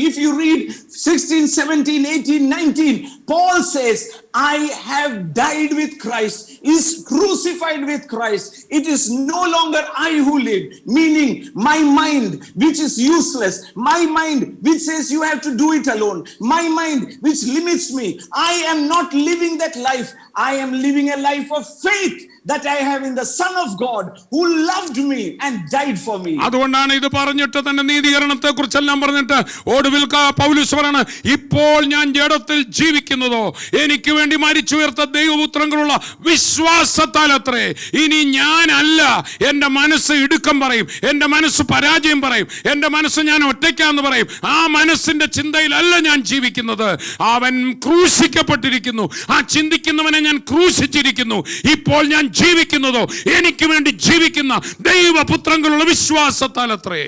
if you read 16, 17, 18, 19, Paul says, I have died with Christ, is crucified with Christ. It is no longer I who live, meaning my mind which is useless, my mind which says you have to do it alone, my mind which limits me. I am not living that life. I am living a life of faith that I have in the Son of God who loved me and died for me. അതുകൊണ്ടാണ് ഇത് പറഞ്ഞിട്ട് തന്നെ നീതീകരണത്തെ കുറിച്ചെല്ലാം പറഞ്ഞിട്ട് ഒടുവിൽ പൗലോസ് പറയാണ്, ഇപ്പോൾ ഞാൻ ജഡത്തിൽ ജീവിക്കുന്നതോ എനിക്ക് വേണ്ടി മരിച്ചുയർത്ത ദൈവപുത്രങ്ങളുള്ള വിശ്വാസത്താൽ അത്രേ. ഇനി ഞാനല്ല, എന്റെ മനസ്സ് ഇടുക്കം പറയും, എന്റെ മനസ്സ് പരാജയം പറയും, എന്റെ മനസ്സ് ഞാൻ ഒറ്റയ്ക്കാന്ന് പറയും. ആ മനസ്സിന്റെ ചിന്തയിലല്ല ഞാൻ ജീവിക്കുന്നത്, അവൻ ക്രൂശിക്കപ്പെട്ടിരിക്കുന്നു, ആ ചിന്തിക്കുന്നവനെ ഞാൻ ക്രൂശിച്ചിരിക്കുന്നു. ഇപ്പോൾ ഞാൻ ജീവിക്കുന്നതോ എനിക്ക് വേണ്ടി ജീവിക്കുന്ന ദൈവപുത്രങ്ങളുള്ള വിശ്വാസത്താൽ അത്രേ.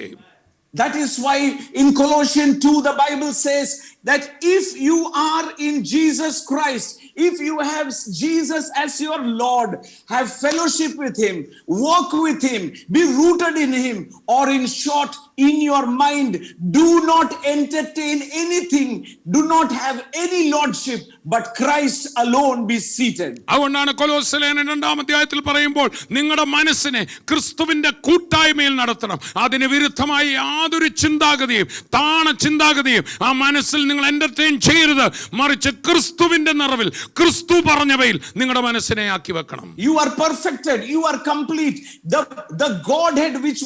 That is why in Colossians 2 the Bible says that if you are in Jesus Christ, if you have Jesus as your Lord, have fellowship with him, walk with him, be rooted in him, or in short in your mind, do not entertain anything, do not have any lordship, but Christ alone be seated. അതുകൊണ്ടാണ് കൊലോസ്യർ 2 അധ്യായത്തിൽ പറയുമ്പോൾ നിങ്ങളുടെ മനസ്സിനെ ക്രിസ്തുവിന്റെ കൂട്ടായ്മയിൽ നടത്തണം. അതിന് വിരുദ്ധമായി യാതൊരു ചിന്താഗതിയും ചിന്താഗതിയും ആ മനസ്സിൽ നിങ്ങൾ എന്റർടൈൻ ചെയ്യരുത്, മറിച്ച് ക്രിസ്തുവിന്റെ നിറവിൽ ക്രിസ്തു പറഞ്ഞവയിൽ നിങ്ങളുടെ മനസ്സിനെ ആക്കി വെക്കണം. You are perfected, you are complete. The Godhead which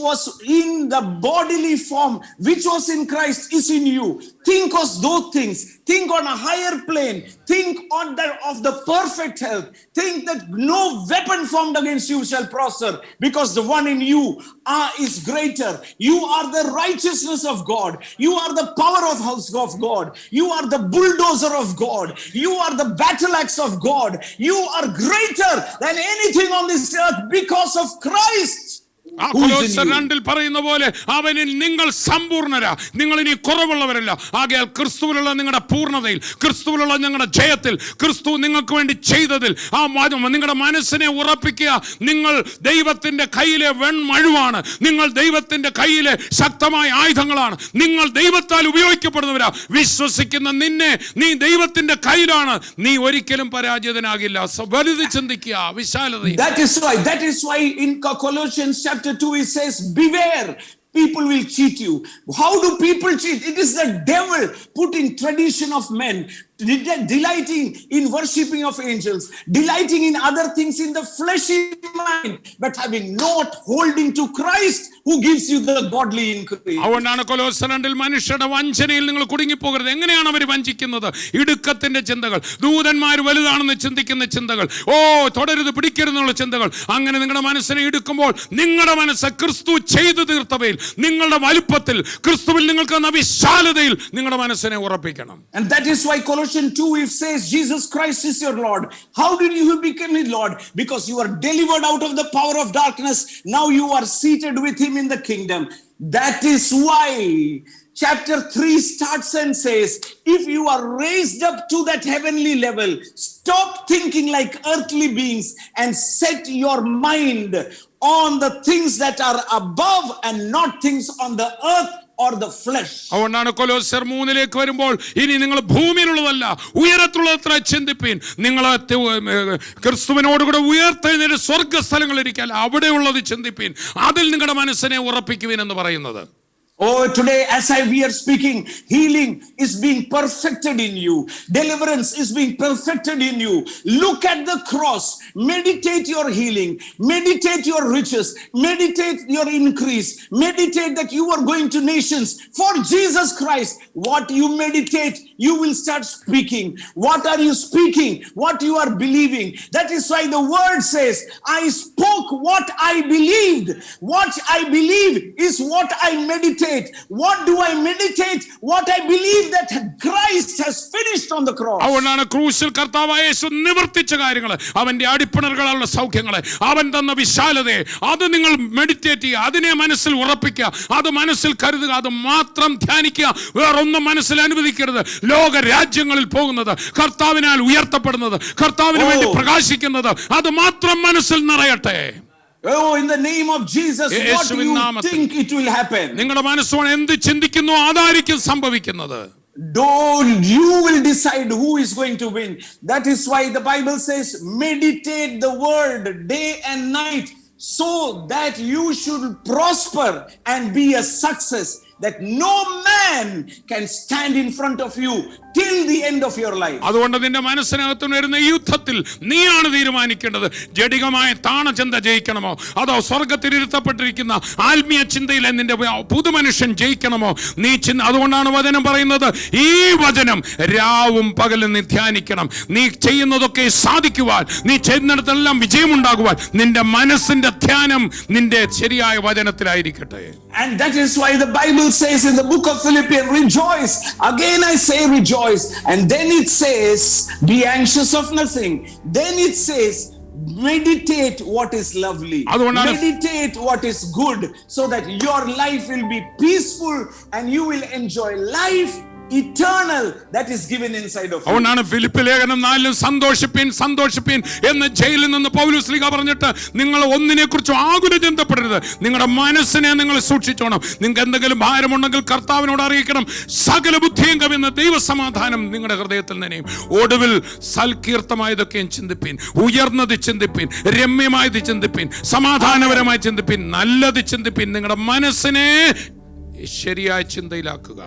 was in the bodily form, which was in Christ, is in you. Think of those things. Think on a higher plane. Think of the perfect health. Think that no weapon formed against you shall prosper, because the one in you is greater. You are the righteousness of God. You are the powerhouse of God. You are the bulldozer of God. You are the battle axe of God. You are greater than anything on this earth because of Christ. ആ കൊലോസ്യർ 2 പറയുന്ന പോലെ അവനിൽ നിങ്ങൾ സമ്പൂർണ്ണരാ, നിങ്ങൾ ഇനി കുറവുള്ളവരല്ല. ആകയാൽ ക്രിസ്തുവിലുള്ള നിങ്ങളുടെ പൂർണ്ണതയിൽ, ക്രിസ്തുവിലുള്ള നിങ്ങളുടെ ജയത്തിൽ, ക്രിസ്തു നിങ്ങൾക്ക് വേണ്ടി ചെയ്തതിൽ നിങ്ങളുടെ മനസ്സിനെ ഉറപ്പിക്കുക. നിങ്ങൾ ദൈവത്തിന്റെ കയ്യിലെ വെൺമഴുവാണ്, നിങ്ങൾ ദൈവത്തിന്റെ കയ്യിലെ ശക്തമായ ആയുധങ്ങളാണ്, നിങ്ങൾ ദൈവത്താൽ ഉപയോഗിക്കപ്പെടുന്നവരാ. വിശ്വസിക്കുന്ന നീ ദൈവത്തിന്റെ കയ്യിലാണ്, നീ ഒരിക്കലും പരാജിതനാകില്ല. വലുത് ചിന്തിക്കുക, വിശാലത. That is why in Colossians chapter 2 it says, beware, people will cheat you. How do people cheat? It is the devil putting tradition of men, delighting in worshipping of angels, delighting in other things in the fleshy mind, but having not holding to Christ who gives you the godly increase. അതുകൊണ്ടാണ് കൊലോസ്യർ 2 മനുഷ്യരുടെ വഞ്ചനയിൽ നിങ്ങൾ കുടുങ്ങിപ്പോകരുത്. എങ്ങനെയാണ് അവർ വഞ്ചിക്കുന്നത്? ഇടുക്കത്തിന്റെ ചിന്തകൾ, ദൂതന്മാർ വലുതാണെന്ന് ചിന്തിക്കുന്ന ചിന്തകൾ, തുടരുത് പിടിക്കരുതെന്നുള്ള ചിന്തകൾ. അങ്ങനെ നിങ്ങളുടെ മനസ്സിനെ ഇടുക്കുമ്പോൾ നിങ്ങളുടെ മനസ്സ് ക്രിസ്തു ചെയ്തു തീർത്തവയിൽ, നിങ്ങളുടെ വലുപ്പത്തിൽ, ക്രിസ്തുവിൽ നിങ്ങൾക്ക് തന്ന വിശാലതയിൽ നിങ്ങളുടെ മനസ്സിനെ ഉറപ്പിക്കണം. And that is why Colossians 2 it says Jesus Christ is your Lord. How did you become his Lord? Because you are delivered out of the power of darkness. Now you are seated with him in the kingdom. That is why chapter 3 starts and says, if you are raised up to that heavenly level, stop thinking like earthly beings and set your mind on the things that are above and not things on the earth or the flesh. അതുകൊണ്ടാണ് കൊലോസ്യർ 3 വരുമ്പോൾ ഇനി നിങ്ങൾ ഭൂമിയിലുള്ളതല്ല ഉയരത്തിലുള്ളത്ര ചിന്തിപ്പീൻ. നിങ്ങൾ ക്രിസ്തുവിനോടുകൂടെ ഉയർത്തെഴുന്നേറ്റ് സ്വർഗ്ഗസ്ഥലങ്ങളിൽ ഇരിക്കാൻ അവിടെയുള്ളത് ചിന്തിപ്പീൻ. അതിൽ നിങ്ങളുടെ മനസ്സിനെ ഉറപ്പിക്കുവിൻ എന്ന് പറയുന്നത്. Oh, today as we are speaking, healing is being perfected in you. Deliverance is being perfected in you. Look at the cross. Meditate your healing. Meditate your riches. Meditate your increase. Meditate that you are going to nations for Jesus Christ. What you meditate, you will start speaking. What are you speaking? What you are believing. That is why the word says, I spoke what I believed. What I believe is what I meditate. What do I meditate? What I believe that Christ has finished on the cross. അതുകൊണ്ടാണ് ക്രൂശിൽ കർത്താവായ യേശു നിവർത്തിച്ച കാര്യങ്ങൾ, അവന്റെ അടിപ്പിണറുകളുള്ള സൗഖ്യങ്ങളെ, അവൻ തന്ന വിശാലതയെ, അത് നിങ്ങൾ meditate ചെയ്യുക, അതിനെ മനസ്സിൽ ഉറപ്പിക്കുക, അത് മനസ്സിൽ കരുതുക, അത് മാത്രം ധ്യാനിക്കുക, വേറൊന്നും മനസ്സിൽ അനുവദിക്കരുത്. ലോക രാജ്യങ്ങളിൽ പോകുന്നത്, കർത്താവിനാൽ ഉയർത്തപ്പെടുന്നത്, കർത്താവിന് വേണ്ടി പ്രകാശിക്കുന്നത്, അത് മാത്രം മനസ്സിൽ നിറയട്ടെ. Oh, in the name of Jesus, what do you think it will happen? നിങ്ങളുടെ മനസ്സോടെ എന്ത് ചിന്തിക്കുന്നു അതായിരിക്കും സംഭവിക്കുന്നത്. You will decide who is going to win. That is why the Bible says, meditate the word day and night so that you should prosper and be a success, that no man can stand in front of you till the end of your life. അതുകൊണ്ട് നിന്റെ മനസ്സിനകത്ത് വരുന്ന ഈ യുദ്ധത്തിൽ നീയാണ് തീരുമാനിക്കേണ്ടത്. ജഡികമായ താണചിന്ത ജയിക്കണമോ, അതോ സ്വർഗത്തിലിരുത്തപ്പെട്ടിരിക്കുന്ന ആത്മീയ ചിന്തയിലെ നിന്റെ പുതുമനുഷ്യൻ ജയിക്കണമോ? അതുകൊണ്ടാണ് വചനം പറയുന്നത്, ഈ വചനം രാവും പകലും നീ ധ്യാനിക്കണം. നീ ചെയ്യുന്നതൊക്കെ സാധിക്കുവാൻ, നീ ചെയ്യുന്നിടത്തെല്ലാം വിജയമുണ്ടാകുവാൻ നിന്റെ മനസ്സിന്റെ ധ്യാനം നിന്റെ ശരിയായ വചനത്തിലായിരിക്കട്ടെ. And that is why the Bible says in the book of Philippians, rejoice. Again I say rejoice. And then it says, be anxious of nothing. Then it says, meditate what is lovely. Meditate what is good, so that your life will be peaceful and you will enjoy life eternal that is given inside of you. അതുകൊണ്ടാണ് Philippi ലേഖനം 4 സന്തോഷിപ്പീൻ സന്തോഷിപ്പീൻ എന്ന് ജയിലിൽ നിന്ന് പൗലോസ് ശ്ലീഹ പറഞ്ഞിട്ട്, നിങ്ങൾ ഒന്നിനെ കുറിച്ച് ആകുല ചിന്തപ്പെടരുത്, നിങ്ങളുടെ മനസ്സിനെ നിങ്ങൾ സൂക്ഷിച്ചോണം. നിങ്ങൾക്ക് എന്തെങ്കിലും ഭാരമുണ്ടെങ്കിൽ കർത്താവിനോട് അറിയിക്കണം. സകല ബുദ്ധിയും കവിയുന്ന ദൈവസമാധാനം നിങ്ങളുടെ ഹൃദയത്തിൽ നനയും. ഒടുവിൽ സൽകീർത്തമായതൊക്കെയും ചിന്തിപ്പീൻ, ഉയർന്നത് ചിന്തിപ്പീൻ, രമ്യമായത് ചിന്തിപ്പീൻ, സമാധാനപരമായി ചിന്തിപ്പീൻ, നല്ലത് ചിന്തിപ്പീൻ. നിങ്ങളുടെ മനസ്സിനെ ശരിയായ ചിന്തയിലാക്കുക.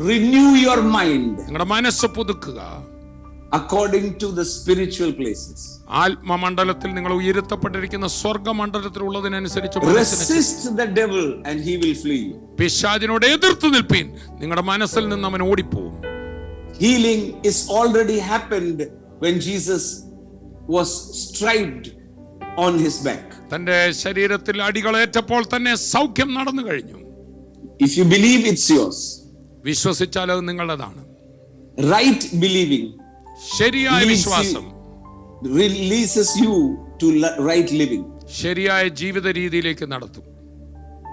Renew your mind. നിങ്ങളുടെ മനസ്സ് പുതുക്കുക according to the spiritual places. ആത്മമണ്ഡലത്തിൽ നിങ്ങൾ ഉയർത്തപ്പെട്ടിരിക്കുന്ന സ്വർഗ്ഗമണ്ഡലത്തിലുള്ളതിനനുസരിച്ച് resist the devil and he will flee. പിശാചിനോട് എതിർത്ത് നിൽപ്പീൻ, നിങ്ങളുടെ മനസ്സിൽ നിന്ന് അവൻ ഓടിപ്പോവും. Healing is already happened when Jesus was striped on his back. തന്റെ ശരീരത്തിൽ അടികളേറ്റപ്പോൾ തന്നെ സൗഖ്യം നടന്നു കഴിഞ്ഞു. If you believe, it's yours. വിശ്വസിച്ചാൽ അത് നിങ്ങളുടേതാണ്. Right believing, ശരിയായ വിശ്വാസം releases you to right living. ശരിയായ ജീവിത രീതിയിലേക്ക് നടത്തും.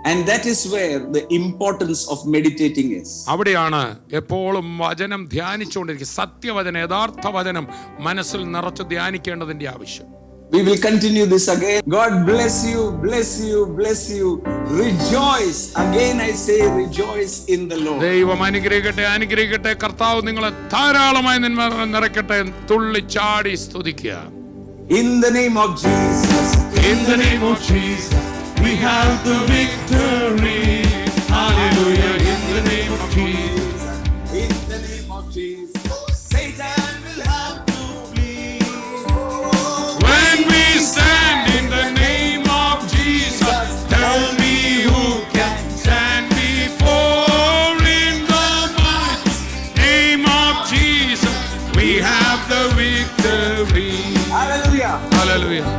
And that is where the importance of meditating is. അവിടെയാണ് എപ്പോഴും വചനം ധ്യാനിച്ചുകൊണ്ടിരിക്കുക. സത്യവചനം, യഥാർത്ഥ വചനം മനസ്സിൽ നിറച്ച് ധ്യാനിക്കേണ്ടതിന്റെ ആവശ്യം. We will continue this again. God bless you, bless you, bless you. Rejoice. Again I say rejoice in the Lord. ദൈവം അനുഗ്രഹിക്കട്ടെ, അനുഗ്രഹിക്കട്ടെ. കർത്താവ് നിങ്ങളെ ധാരാളമായി നിറയ്ക്കട്ടെ. തുള്ളിച്ചാടി സ്തുതിക്കുക. In the name of Jesus. In the name of Jesus, we have the victory. Hallelujah. In the name of Jesus. In the name of Jesus. Satan will have to flee. When we stand in the name of Jesus, tell me who can stand before in the mighty name of Jesus. We have the victory. Hallelujah. Hallelujah.